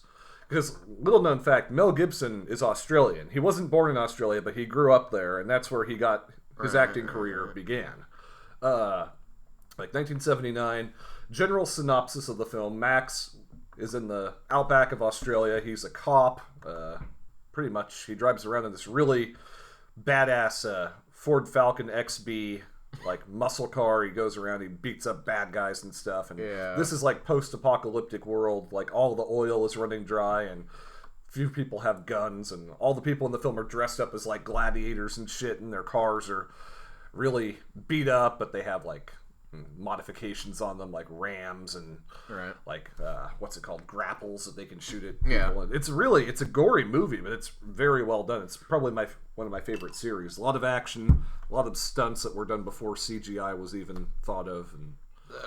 Because, little known fact, Mel Gibson is Australian. He wasn't born in Australia, but he grew up there, and that's where he got his acting career began. Like 1979, general synopsis of the film. Max is in the outback of Australia. He's a cop. Pretty much, he drives around in this really badass Ford Falcon XB, like muscle car. He goes around, he beats up bad guys and stuff. And this is like post-apocalyptic world. Like all the oil is running dry, and few people have guns, and all the people in the film are dressed up as like gladiators and shit, and their cars are really beat up, but they have like modifications on them, like rams and like what's it called, grapples that they can shoot at people. And it's a gory movie, but it's very well done. It's probably one of my favorite series. A lot of action, a lot of stunts that were done before CGI was even thought of. And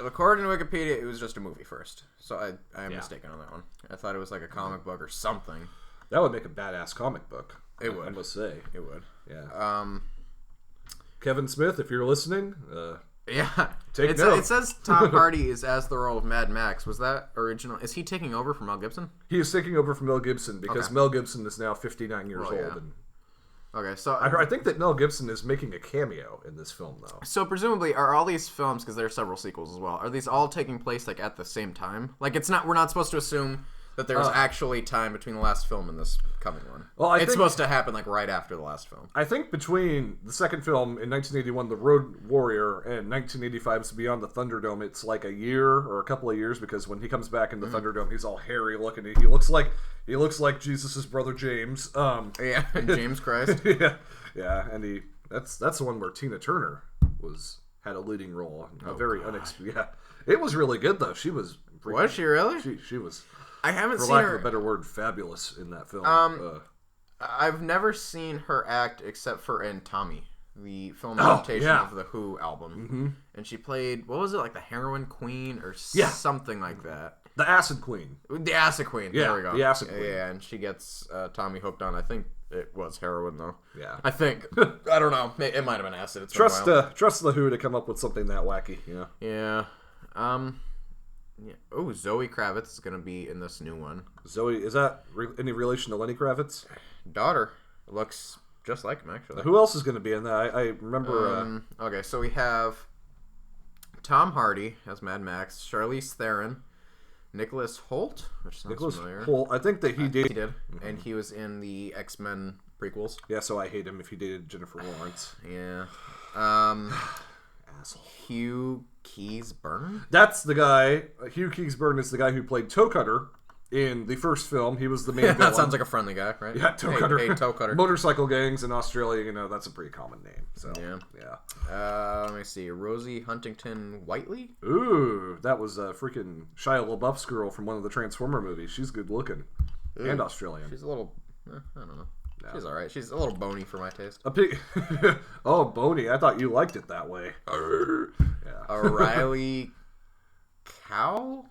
according to Wikipedia, it was just a movie first, so I am mistaken on that one. I thought it was like a comic book or something. That would make a badass comic book. It would, I must say. It would. Yeah. Kevin Smith, if you're listening, take note. It says Tom Hardy is as the role of Mad Max. Was that original? Is he taking over from Mel Gibson? He is taking over from Mel Gibson because Mel Gibson is now 59 years old. And okay, so I think that Mel Gibson is making a cameo in this film, though. So presumably, are all these films, because there are several sequels as well, are these all taking place like at the same time? Like we're not supposed to assume that there's actually time between the last film and this coming one. Well, it's supposed to happen like right after the last film. I think between the second film in 1981, The Road Warrior, and 1985's Beyond the Thunderdome, it's like a year or a couple of years, because when he comes back in the Thunderdome, he's all hairy looking. He looks like Jesus' brother James. James Christ. yeah, and that's the one where Tina Turner had a leading role. Very unexpected. Yeah, it was really good though. She was. Was she really? She was. I haven't seen her. For lack of a better word, fabulous in that film. I've never seen her act except for in Tommy, the film adaptation of the Who album, and she played, what was it, like the Heroin Queen or something like that. The Acid Queen. The Acid Queen. Yeah, there we go. The Acid Queen. Yeah, and she gets Tommy hooked on. I think it was heroin though. Yeah. I think. I don't know. It might have been acid. It's trust the Who to come up with something that wacky. Yeah. Yeah. Oh, Zoe Kravitz is going to be in this new one. Zoe, is that any relation to Lenny Kravitz? Daughter. Looks just like him, actually. Who else is going to be in that? I remember... Okay, so we have Tom Hardy as Mad Max, Charlize Theron, Nicholas Hoult, which sounds familiar. Hoult. I think that he did. He did, and he was in the X-Men prequels. Yeah, so I hate him if he dated Jennifer Lawrence. Yeah. Asshole. Hugh Keays-Byrne? That's the guy. Hugh Keays-Byrne is the guy who played Toe Cutter in the first film. He was the main villain. That sounds like a friendly guy, right? Yeah, Toe Cutter. Hey, Toe Cutter. Motorcycle gangs in Australia, that's a pretty common name. So yeah. Let me see. Rosie Huntington-Whiteley? Ooh, that was freaking Shia LaBeouf's girl from one of the Transformer movies. She's good looking. Ooh, and Australian. She's a little... I don't know. No. She's alright. She's a little bony for my taste. Oh, bony. I thought you liked it that way. Yeah. O'Reilly Keogh?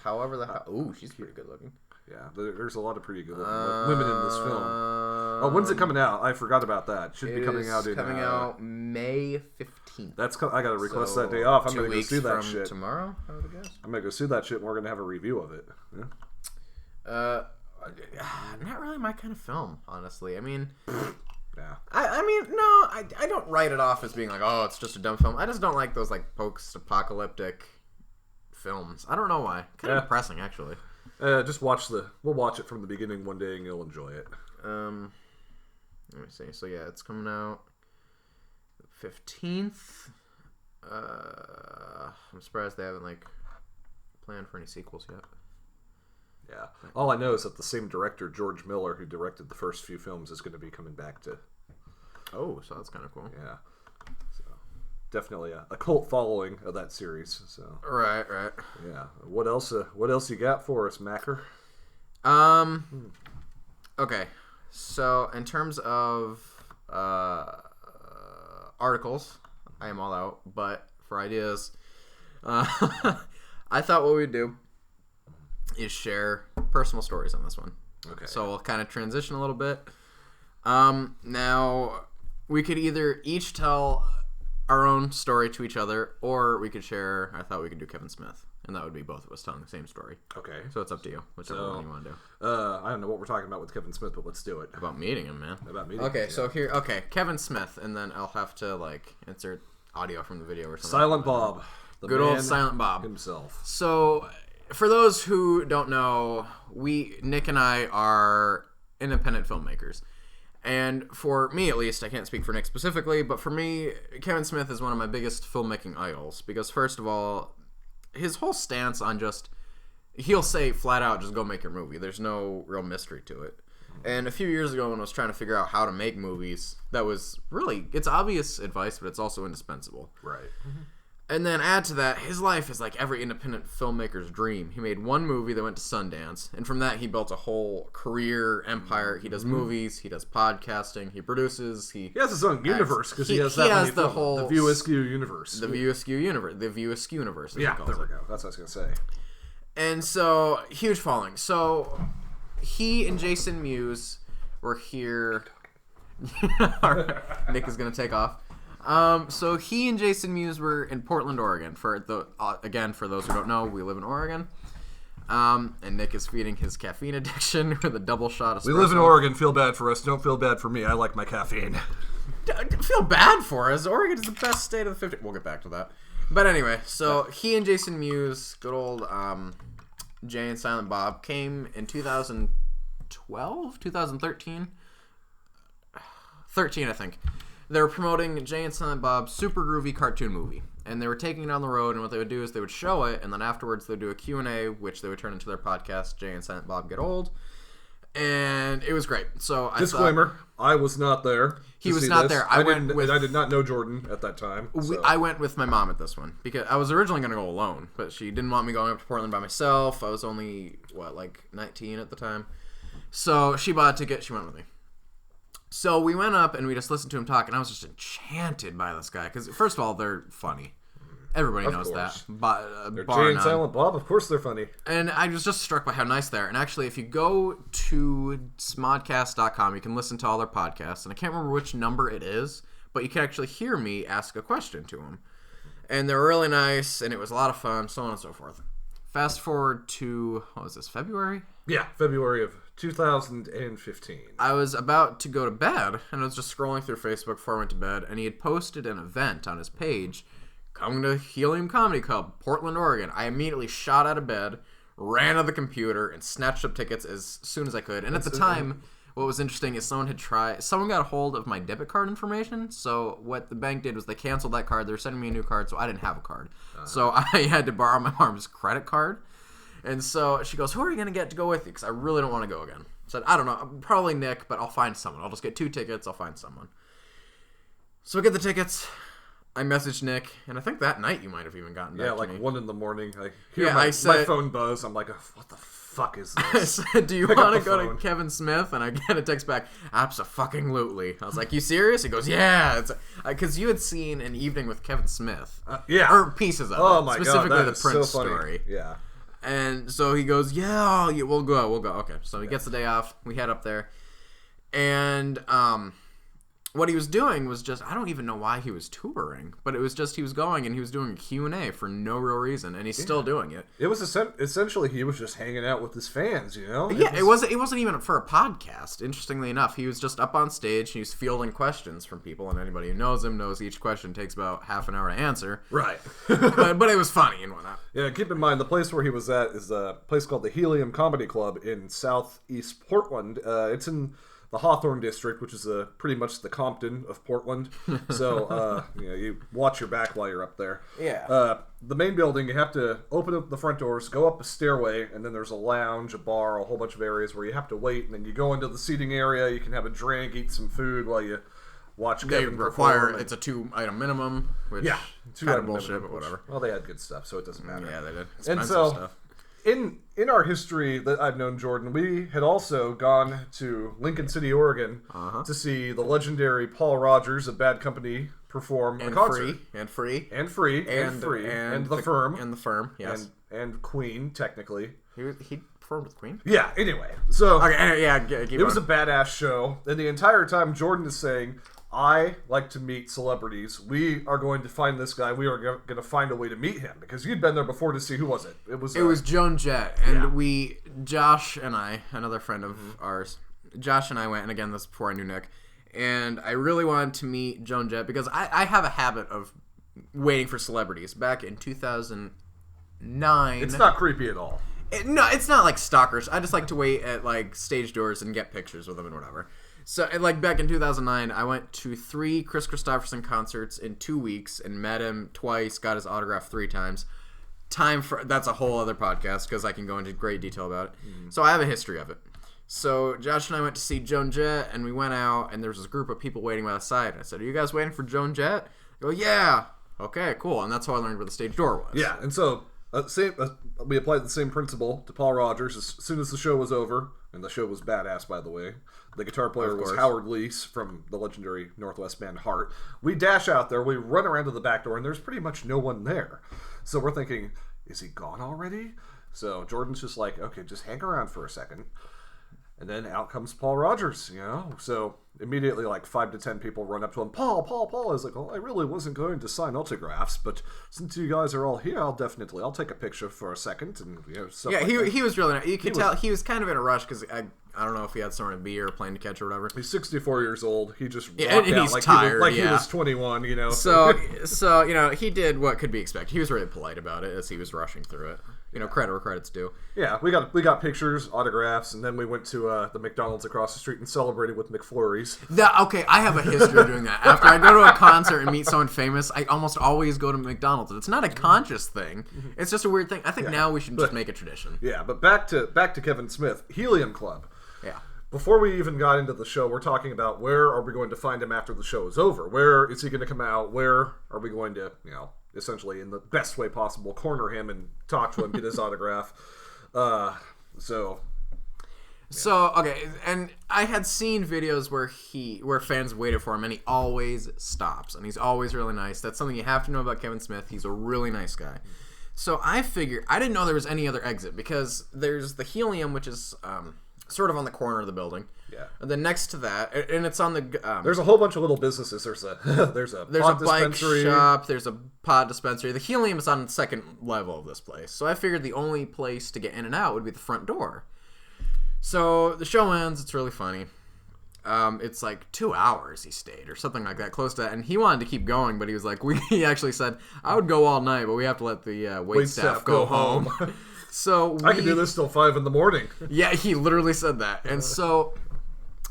However the hell. Ooh, she's pretty good looking. Yeah, there's a lot of pretty good looking women in this film. Oh, when's it coming out? I forgot about that. Should be coming out in... coming out May 15th. I gotta request that day off. I'm gonna go see that shit. Tomorrow, I would guess. I'm gonna go see that shit and we're gonna have a review of it. Yeah. Not really my kind of film, honestly. I mean, yeah. I don't write it off as being like, oh, it's just a dumb film. I just don't like those like post-apocalyptic films. I don't know why. Kind of depressing, actually. Just we'll watch it from the beginning one day and you'll enjoy it. Let me see. So yeah, it's coming out 15th. I'm surprised they haven't like planned for any sequels yet. Yeah. All I know is that the same director, George Miller, who directed the first few films, is going to be coming back to... Oh, so that's kind of cool. Yeah. So, definitely a cult following of that series. So. Right. Yeah. What else you got for us, Macker? Okay. So, in terms of articles, I am all out. But for ideas, I thought what we'd do is share personal stories on this one. Okay. So we'll kind of transition a little bit. Now, we could either each tell our own story to each other, or we could share. I thought we could do Kevin Smith, and that would be both of us telling the same story. Okay. So it's up to you, whichever one you want to do. I don't know what we're talking about with Kevin Smith, but let's do it. About meeting him, man. About meeting Okay, him, so here, Kevin Smith, and then I'll have to insert audio from the video or something. Silent Bob. The Good old man Silent Bob himself. So, for those who don't know, Nick and I are independent filmmakers. And for me, at least, I can't speak for Nick specifically, but for me, Kevin Smith is one of my biggest filmmaking idols. Because, first of all, his whole stance on he'll say flat out, just go make your movie. There's no real mystery to it. And a few years ago, when I was trying to figure out how to make movies, that was really, it's obvious advice, but it's also indispensable. Right. Mm-hmm. And then add to that, his life is like every independent filmmaker's dream. He made one movie that went to Sundance, and from that he built a whole career empire. He does movies, he does podcasting, he produces, he has his own universe because he has the View Askew universe. The View Askew universe. The View Askew universe. Yeah, there we go. That's what I was gonna say. And so, huge following. So he and Jason Mewes were here. Nick is gonna take off. So he and Jason Mewes were in Portland, Oregon. For those who don't know, we live in Oregon. And Nick is feeding his caffeine addiction with a double shot espresso. We live in Oregon. Feel bad for us. Don't feel bad for me. I like my caffeine. Feel bad for us. Oregon is the best state of the 50. We'll get back to that. But anyway, so he and Jason Mewes, good old Jay and Silent Bob, came in 2012, 2013, 13, I think. They were promoting Jay and Silent Bob's super groovy cartoon movie. And they were taking it on the road, and what they would do is they would show it, and then afterwards they would do a Q&A, which they would turn into their podcast, Jay and Silent Bob Get Old. And it was great. So Disclaimer, I was not there. He was not there. I did not know Jordan at that time. So. I went with my mom at this one, because I was originally going to go alone, but she didn't want me going up to Portland by myself. I was only, 19 at the time. So she bought a ticket, she went with me. So we went up and we just listened to him talk, and I was just enchanted by this guy. Because, first of all, they're funny. Everybody knows that. They're Jay and Silent Bob. Of course they're funny. And I was just struck by how nice they are. And actually, if you go to smodcast.com, you can listen to all their podcasts. And I can't remember which number it is, but you can actually hear me ask a question to them. And they were really nice, and it was a lot of fun, so on and so forth. Fast forward to, what was this, February? Yeah, February of 2015. I was about to go to bed, and I was just scrolling through Facebook before I went to bed, and he had posted an event on his page, coming to Helium Comedy Club, Portland, Oregon. I immediately shot out of bed, ran to the computer, and snatched up tickets as soon as I could. And at the time, what was interesting is someone got a hold of my debit card information, so what the bank did was they canceled that card. They were sending me a new card, so I didn't have a card. So I had to borrow my mom's credit card. And so she goes, who are you going to get to go with you? Because I really don't want to go again. I said, I don't know. Probably Nick, but I'll find someone. I'll just get 2 tickets. I'll find someone. So I get the tickets. I messaged Nick, and I think that night you might have even gotten back to me. 1 in the morning. I hear my phone buzz. I'm like, what the fuck is this? I said, do you want to go to Kevin Smith? And I get a text back, abso-fucking-lutely. I was like, you serious? He goes, yeah. Because you had seen An Evening with Kevin Smith. Yeah. Or pieces of it. Oh, my specifically God. That the is Prince so funny. story. Yeah. And so he goes, yeah, we'll go. Okay. So he gets the day off. We head up there. And what he was doing was just, I don't even know why he was touring, but it was just he was going and he was doing a Q&A for no real reason, and he's still doing it. It was essentially he was just hanging out with his fans, you know? Yeah, it wasn't even for a podcast, interestingly enough. He was just up on stage, and he was fielding questions from people, and anybody who knows him knows each question takes about half an hour to answer. Right. but it was funny and whatnot. Yeah, keep in mind, the place where he was at is a place called the Helium Comedy Club in southeast Portland. It's in the Hawthorne district, which is pretty much the Compton of Portland. So, you watch your back while you're up there. Yeah. The main building, you have to open up the front doors, go up a stairway, and then there's a lounge, a bar, a whole bunch of aries where you have to wait, and then you go into the seating area, you can have a drink, eat some food while you watch Kevin perform. It's a 2-item minimum, which yeah, 2-item bullshit, but whatever. Well, they had good stuff, so it doesn't matter. Yeah, they did. Expensive stuff. In our history that I've known Jordan, we had also gone to Lincoln City, Oregon, to see the legendary Paul Rogers of Bad Company perform a concert. And free. And the Firm. And the Firm, yes. And Queen, technically. He performed with Queen? Yeah, anyway. So, okay, yeah, keep it was a badass show, and the entire time Jordan is saying, I like to meet celebrities. We are going to find this guy. We are going to find a way to meet him because you'd been there before to see who was it? It was Joan Jett, and Josh and I, another friend of ours, Josh and I went, and again, this is before I knew Nick, and I really wanted to meet Joan Jett because I have a habit of waiting for celebrities. Back in 2009, it's not creepy at all. No, it's not like stalkers. I just like to wait at like stage doors and get pictures with them and whatever. So, like, back in 2009, I went to 3 Chris Christopherson concerts in 2 weeks and met him twice, got his autograph 3 times. That's a whole other podcast because I can go into great detail about it. So I have a history of it. So Josh and I went to see Joan Jett, and we went out, and there was this group of people waiting by the side. And I said, "Are you guys waiting for Joan Jett?" They go, "Yeah." Okay, cool. And that's how I learned where the stage door was. Yeah, and so we applied the same principle to Paul Rogers as soon as the show was over, and the show was badass, by the way. The guitar player was Howard Leese from the legendary Northwest band Heart. We dash out there, we run around to the back door, and there's pretty much no one there. So we're thinking, is he gone already? So Jordan's just like, okay, just hang around for a second. And then out comes Paul Rogers, you know? So immediately, like, 5 to 10 people run up to him. Paul. I was like, well, I really wasn't going to sign autographs, but since you guys are all here, I'll take a picture for a second. And, you know, stuff like that. He was really nice. You could tell he was kind of in a rush because I don't know if he had somewhere to be or a plane to catch or whatever. He's 64 years old. He just walked and out he's like tired, he was 21, you know? So, you know, he did what could be expected. He was really polite about it as he was rushing through it. You know, credit where credit's due. Yeah, we got pictures, autographs, and then we went to the McDonald's across the street and celebrated with McFlurries. Okay, I have a history of doing that. After I go to a concert and meet someone famous, I almost always go to McDonald's. It's not a conscious thing. It's just a weird thing. I think now we should just make a tradition. Yeah, but back to Kevin Smith, Helium Club. Yeah. Before we even got into the show, we're talking about where are we going to find him after the show is over? Where is he going to come out? Where are we going to, you know, essentially in the best way possible, corner him and talk to him, get his autograph? So okay, and I had seen videos where fans waited for him, and he always stops, and he's always really nice. That's something you have to know about Kevin Smith. He's a really nice guy. So I figured I didn't know there was any other exit because there's the Helium, which is sort of on the corner of the building. Yeah. And then next to that, and it's on the... there's a whole bunch of little businesses. There's a pot bike shop. There's a pod dispensary. The Helium is on the second level of this place. So I figured the only place to get in and out would be the front door. So the show ends. It's really funny. It's like 2 hours he stayed or something like that, close to that. And he wanted to keep going, but he was like, he actually said, I would go all night, but we have to let the wait staff go home. So I can do this till 5 a.m. Yeah, he literally said that. And so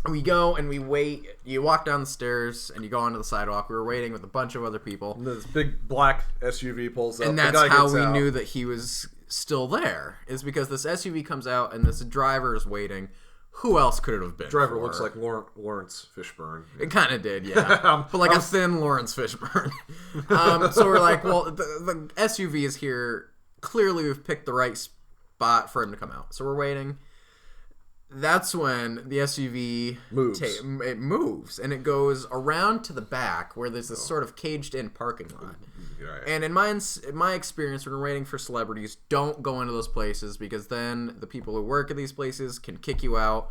we go and we wait. You walk down the stairs and you go onto the sidewalk. We were waiting with a bunch of other people. And this big black SUV pulls up. And that's how we knew that he was still there, is because this SUV comes out and this driver is waiting. Who else could it have been? Driver looks like Lawrence Fishburne. It kind of did, yeah. But like a thin Lawrence Fishburne. So we're like, well, the SUV is here. Clearly, we've picked the right spot for him to come out. So we're waiting. That's when the SUV moves. It moves, and it goes around to the back where there's this sort of caged-in parking lot. Right. And in my experience, when we're waiting for celebrities, don't go into those places because then the people who work at these places can kick you out,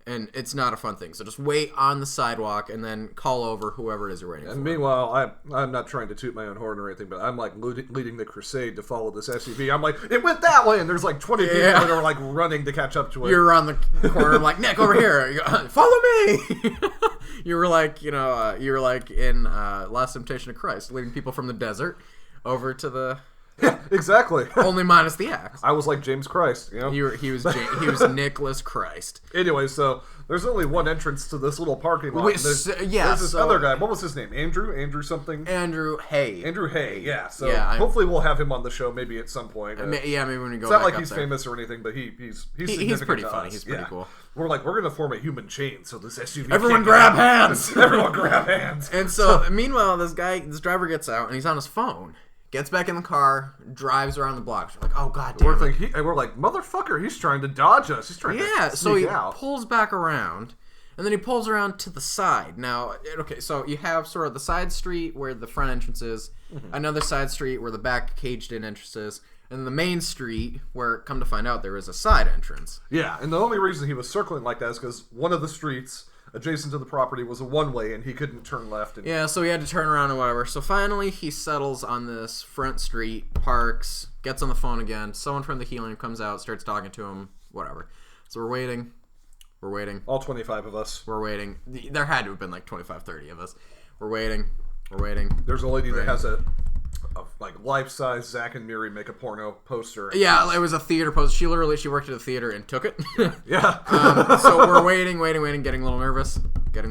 and it's not a fun thing. So just wait on the sidewalk and then call over whoever it is you're waiting for. And meanwhile, I'm not trying to toot my own horn or anything, but I'm like leading the crusade to follow this SUV. I'm like, it went that way, and there's like 20 people that are like running to catch up to it. You're around the corner, I'm like, Nick, over here. You go, follow me. You were like, in Last Temptation of Christ, leading people from the desert over to the... Yeah, exactly. Only minus the axe. I was like James Christ, you know? He was Nicholas Christ. Anyway, so there's only one entrance to this little parking lot. There's this other guy. What was his name? Andrew something? Andrew Hay, yeah. So hopefully we'll have him on the show maybe at some point. Maybe when we go. It's not like he's famous or anything, but he's pretty funny. He's pretty cool. We're gonna form a human chain, so this SUV. Everyone grab hands. Everyone grab hands. And so meanwhile, this driver gets out and he's on his phone. Gets back in the car, drives around the block. We're like, oh, God damn it. We're like, motherfucker, he's trying to dodge us. He's trying to sneak out. So he pulls back around, and then he pulls around to the side. Now, okay, so you have sort of the side street where the front entrance is, another side street where the back caged-in entrance is, and the main street where, come to find out, there is a side entrance. Yeah, and the only reason he was circling like that is because one of the streets adjacent to the property was a one-way, and he couldn't turn left. And... Yeah, so he had to turn around and whatever. So finally, he settles on this front street, parks, gets on the phone again. Someone from the Helium comes out, starts talking to him, whatever. So we're waiting. We're waiting. All 25 of us. We're waiting. There had to have been like 25, 30 of us. We're waiting. We're waiting. There's a lady that has a like life-size Zack and Miri make a porno poster. Yeah, it was a theater poster. She worked at a theater and took it. Yeah. So we're waiting, getting a little nervous. Where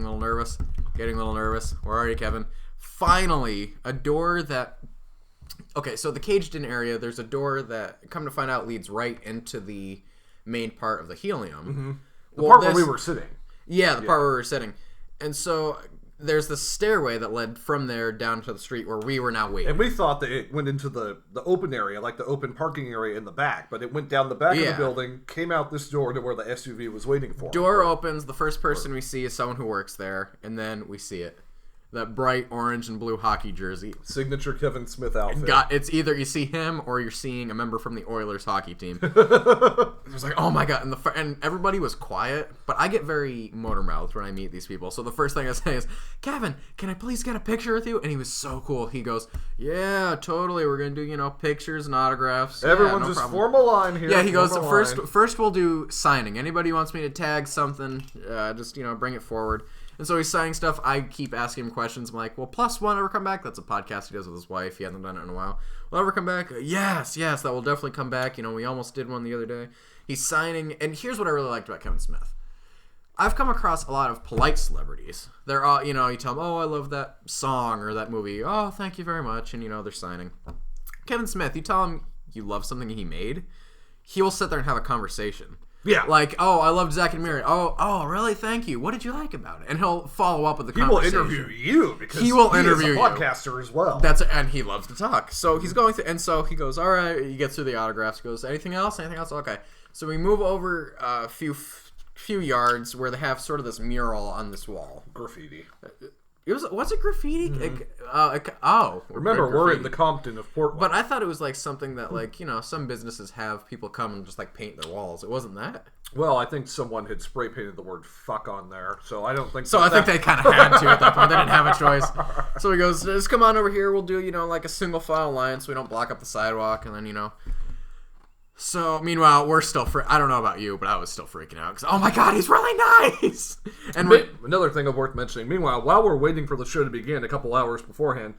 are you, Kevin? Finally, a door that... Okay, so the caged-in area, there's a door that, come to find out, leads right into the main part of the Helium. Mm-hmm. The part where we were sitting. Yeah, the part where we were sitting. And so... There's the stairway that led from there down to the street where we were now waiting. And we thought that it went into the open area, like the open parking area in the back. But it went down the back of the building, came out this door to where the SUV was waiting for. Door opens. The first person we see is someone who works there. And then we see it. That bright orange and blue hockey jersey. Signature Kevin Smith outfit. It's either you see him or you're seeing a member from the Oilers hockey team. It was like, oh my god. And everybody was quiet. But I get very motor-mouthed when I meet these people. So the first thing I say is, Kevin, can I please get a picture with you? And he was so cool. He goes, yeah, totally. We're going to do, pictures and autographs. Everyone no just problem. form a line here. Yeah, he goes, first we'll do signing. Anybody who wants me to tag something, just, bring it forward. And so he's signing stuff. I keep asking him questions. I'm like, will +1 ever come back? That's a podcast he does with his wife. He hasn't done it in a while. Will ever come back? Yes, that will definitely come back. We almost did one the other day. He's signing. And here's what I really liked about Kevin Smith. I've come across a lot of polite celebrities. They're all, you tell them, oh, I love that song or that movie. Oh, thank you very much. And, they're signing. Kevin Smith, you tell him you love something he made, he will sit there and have a conversation. Yeah. Like, oh, I loved Zack and Miri. Oh, really? Thank you. What did you like about it? And he'll follow up with the conversation. He will interview you because he will interview is a podcaster as well. And he loves to talk. So he's going through, and so he goes, all right, he gets through the autographs, goes, anything else? Okay. So we move over a few yards where they have sort of this mural on this wall. Graffiti. Was it graffiti? Mm-hmm. Remember, we're in the Compton of Portland. But I thought it was like something that, like, some businesses have people come and just like paint their walls. It wasn't that. Well, I think someone had spray painted the word "fuck" on there, so I don't think. So I think they kind of had to at that point. They didn't have a choice. So he goes, "Just come on over here. We'll do like a single file line, so we don't block up the sidewalk." And then So, meanwhile, we're still I don't know about you, but I was still freaking out because, oh my god, he's really nice! And another thing worth mentioning, meanwhile, while we're waiting for the show to begin a couple hours beforehand,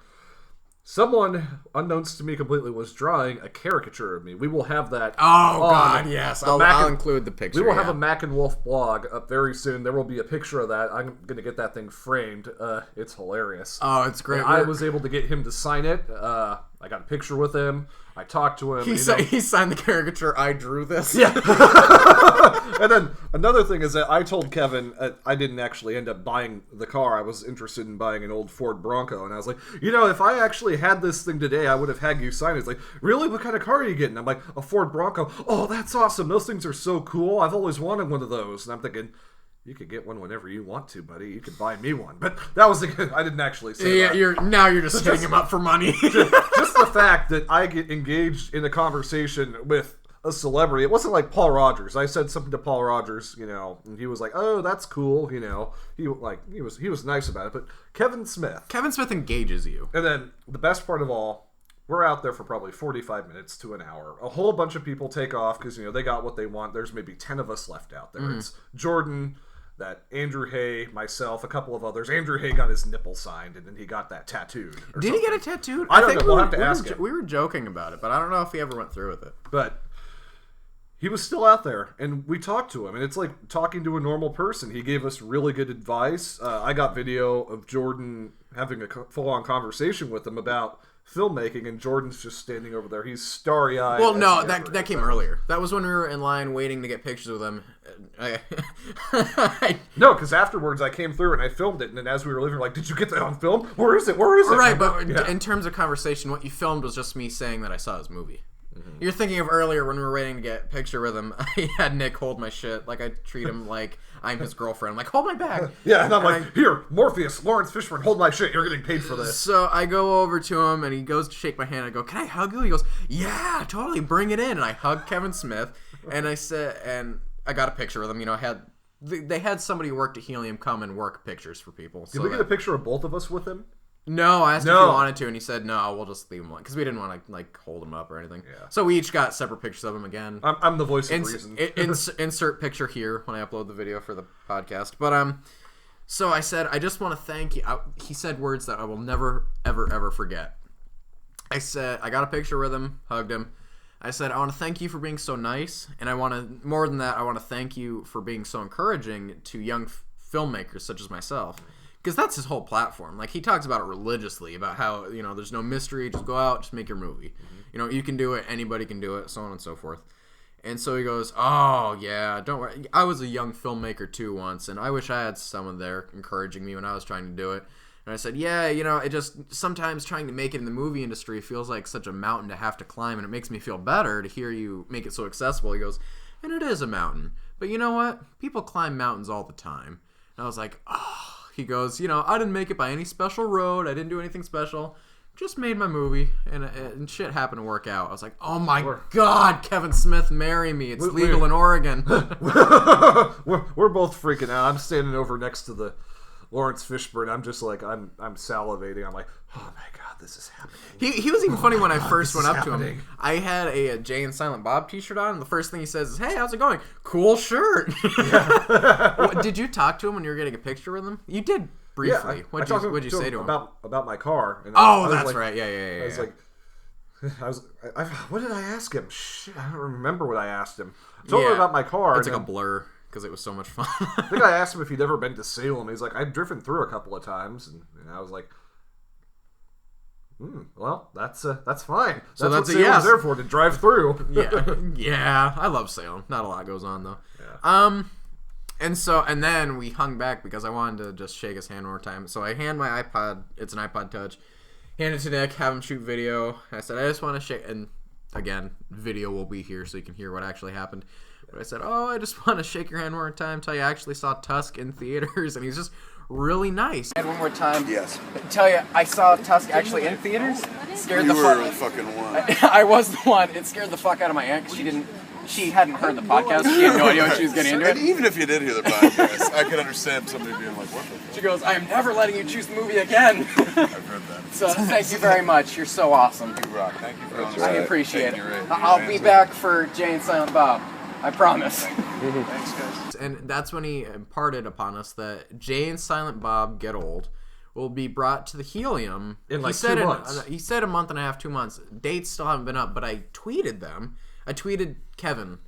someone, unknowns to me completely, was drawing a caricature of me. We will have that. Oh, God, yes. I'll include the picture. We will have a Mackenwolfe blog up very soon. There will be a picture of that. I'm going to get that thing framed. It's hilarious. Oh, it's great. I was able to get him to sign it. I got a picture with him. I talked to him. He signed the caricature. I drew this. Yeah. And then another thing is that I told Kevin I didn't actually end up buying the car. I was interested in buying an old Ford Bronco, and I was like, if I actually had this thing today, I would have had you sign it. It's like, really? What kind of car are you getting? I'm like, a Ford Bronco. Oh, that's awesome. Those things are so cool. I've always wanted one of those. And I'm thinking, you could get one whenever you want to, buddy. You could buy me one. But that was I didn't actually say that. You're just hitting him up for money. just the fact that I get engaged in a conversation with a celebrity. It wasn't like Paul Rogers. I said something to Paul Rogers, and he was like, "Oh, that's cool," He was nice about it. But Kevin Smith engages you. And then the best part of all, we're out there for probably 45 minutes to an hour. A whole bunch of people take off because they got what they want. There's maybe 10 of us left out there. Mm-hmm. It's Jordan, that Andrew Hay, myself, a couple of others. Andrew Hay got his nipple signed, and then he got that tattooed. Did he get it tattooed? I don't know. We'll have to ask him. We were joking about it, but I don't know if he ever went through with it. But he was still out there, and we talked to him, and it's like talking to a normal person. He gave us really good advice. I got video of Jordan having a full-on conversation with him about filmmaking, and Jordan's just standing over there. He's starry-eyed. Well, no, that came earlier. That was when we were in line waiting to get pictures with him. No, because afterwards I came through and I filmed it, and then as we were leaving, we're like, did you get that on film? Where is it? Right, but in terms of conversation, what you filmed was just me saying that I saw his movie. Mm-hmm. You're thinking of earlier when we were waiting to get a picture with him. I had Nick hold my shit. Like, I treat him like I'm his girlfriend. I'm like, hold my bag. Yeah, and I'm like, here, Morpheus, Lawrence Fishburne, hold my shit. You're getting paid for this. So I go over to him, and he goes to shake my hand. I go, can I hug you? He goes, yeah, totally, bring it in. And I hug Kevin Smith, and I said, and I got a picture with him. I had they had somebody who worked at Helium come and work pictures for people. Did we get a picture of both of us with him? No, I asked if he wanted to, and he said no. We'll just leave him because we didn't want to like hold him up or anything. Yeah. So we each got separate pictures of him again. I'm the voice of reason. Insert picture here when I upload the video for the podcast. But so I said I just want to thank you. He said words that I will never ever forget. I said I got a picture with him, hugged him. I said I want to thank you for being so nice, and I want to more than that. I want to thank you for being so encouraging to young filmmakers such as myself. Because that's his whole platform. Like, he talks about it religiously, about how, you know, there's no mystery, just go out, just make your movie. Mm-hmm. You know, you can do it, anybody can do it, so on and so forth. And so he goes, oh, yeah, don't worry. I was a young filmmaker, too, once, and I wish I had someone there encouraging me when I was trying to do it. And I said, yeah, you know, it just, sometimes trying to make it in the movie industry feels like such a mountain to have to climb, and it makes me feel better to hear you make it so accessible. He goes, and it is a mountain. But you know what? People climb mountains all the time. And I was like, oh. He goes, you know, I didn't make it by any special road. I didn't do anything special. Just made my movie, and shit happened to work out. I was like, oh my God, Kevin Smith, marry me. It's legal in Oregon. we're both freaking out. I'm standing over next to the Lawrence Fishburne. I'm just like, I'm salivating. I'm like, oh my God, this is happening. He was even funny when I first went up to him. I had a Jay and Silent Bob t-shirt on, and the first thing he says is, hey, how's it going? Cool shirt. Did you talk to him when you were getting a picture with him? You did briefly. Yeah, what'd you say to him? About my car. And that's like, right. Yeah. I was like, what did I ask him? Shit, I don't remember what I asked him. I told him about my car. It's like a blur. Because it was so much fun. I think I asked him if he'd ever been to Salem. He's like, I've driven through a couple of times, and I was like, well, that's fine. So that's what Salem's there for, to drive through. yeah. I love Salem. Not a lot goes on though. Yeah. And then we hung back because I wanted to just shake his hand one more time. So I hand my iPod. It's an iPod Touch. Hand it to Nick. Have him shoot video. I said, I just want to shake. And again, video will be here so you can hear what actually happened. But I said, I just want to shake your hand one more time, tell you I actually saw Tusk in theaters, and he's just really nice. And one more time. Yes. Tell you, I saw Tusk actually in theaters. Scared the fuck. You were the fucking one. I was the one. It scared the fuck out of my aunt because she hadn't heard the podcast. She had no idea what she was getting into. And even if you did hear the podcast, I could understand somebody being like, what the fuck? She goes, I am never letting you choose the movie again. I've heard that. So thank you very much. You're so awesome. You rock. Thank you for I appreciate it. I'll be back for Jay and Silent Bob. I promise. Thanks, guys. And that's when he imparted upon us that Jay and Silent Bob Get Old will be brought to the Helium in like 2 months. He said a month and a half, 2 months. Dates still haven't been up, but I tweeted them. I tweeted Kevin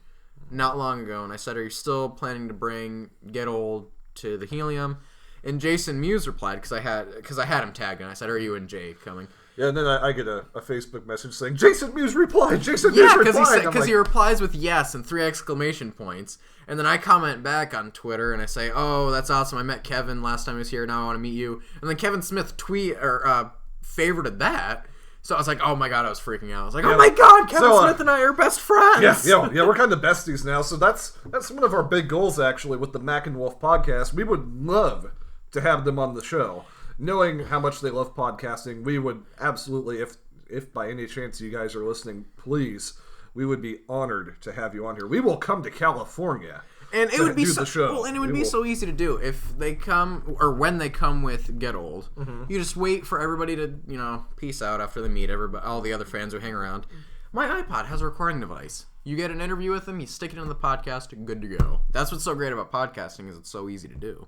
not long ago, and I said, are you still planning to bring Get Old to the Helium? And Jason Mewes replied, because I had him tagged, and I said, are you and Jay coming? Yeah, and then I get a Facebook message saying, Jason Mewes replied, Jason Mewes replied. Yeah, because he replies with yes and 3 exclamation points. And then I comment back on Twitter, and I say, oh, that's awesome. I met Kevin last time he was here. Now I want to meet you. And then Kevin Smith favorited that. So I was like, oh my God, I was freaking out. I was like, oh my God, Kevin Smith and I are best friends. Yeah, we're kind of besties now. So that's one of our big goals, actually, with the Mackenwolfe podcast. We would love to have them on the show. Knowing how much they love podcasting, we would absolutely, if by any chance you guys are listening, please, we would be honored to have you on here. We will come to California. And it would be so, the show. Well, and it would be so easy to do if they come, or when they come with Get Old. Mm-hmm. You just wait for everybody to, peace out after they meet all the other fans who hang around. My iPod has a recording device. You get an interview with them, you stick it in the podcast, good to go. That's what's so great about podcasting is it's so easy to do.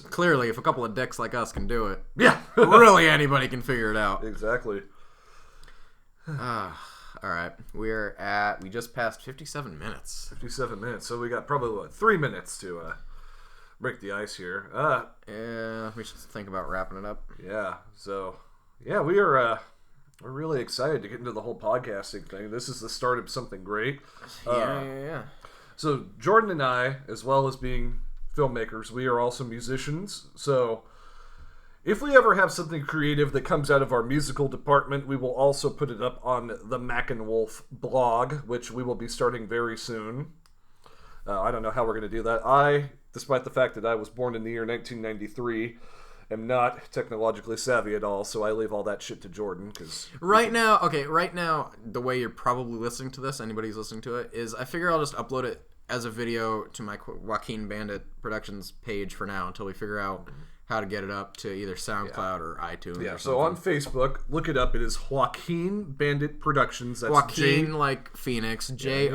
Clearly, if a couple of dicks like us can do it, really anybody can figure it out. Exactly. All right, we just passed 57 minutes. 57 minutes, so we got probably 3 minutes to break the ice here. Yeah, we should think about wrapping it up. Yeah. So, yeah, we're really excited to get into the whole podcasting thing. This is the start of something great. Yeah. So Jordan and I, as well as being filmmakers, we are also musicians. So if we ever have something creative that comes out of our musical department, we will also put it up on the Mackenwolfe blog, which we will be starting very soon. I don't know how we're going to do that. I, despite the fact that I was born in the year 1993, am not technologically savvy at all, so I leave all that shit to Jordan. Right now, the way you're probably listening to this, anybody who's listening to it, is I figure I'll just upload it as a video to my Joaquin Bandit Productions page for now until we figure out how to get it up to either SoundCloud or iTunes. Yeah, or so on Facebook, look it up. It is Joaquin Bandit Productions. That's Joaquin like Phoenix, Joaquin.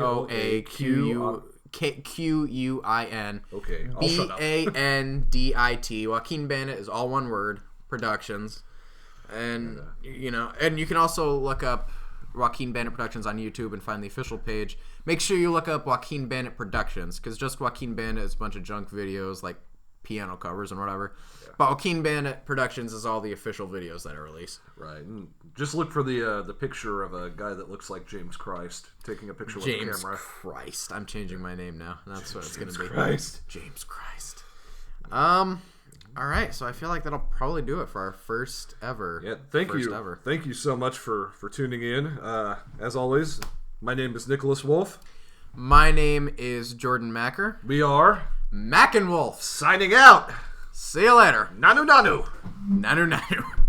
Okay, I'll shut up. Bandit. Joaquin Bandit is all one word. Productions, and and you can also look up Joaquin Bandit Productions on YouTube and find the official page. Make sure you look up Joaquin Bandit Productions, because just Joaquin Bandit is a bunch of junk videos like piano covers and whatever. Yeah. But Joaquin Bandit Productions is all the official videos that are released. Right. And just look for the picture of a guy that looks like James Christ taking a picture with a camera. James Christ. I'm changing my name now. That's what it's going to be. James Christ. All right, so I feel like that'll probably do it for our first ever. Yeah, thank you. Thank you so much for tuning in. As always, my name is Nicholas Wolf. My name is Jordan Macker. We are Mackenwolfe. Signing out. See you later. Nanu nanu. Nanu nanu.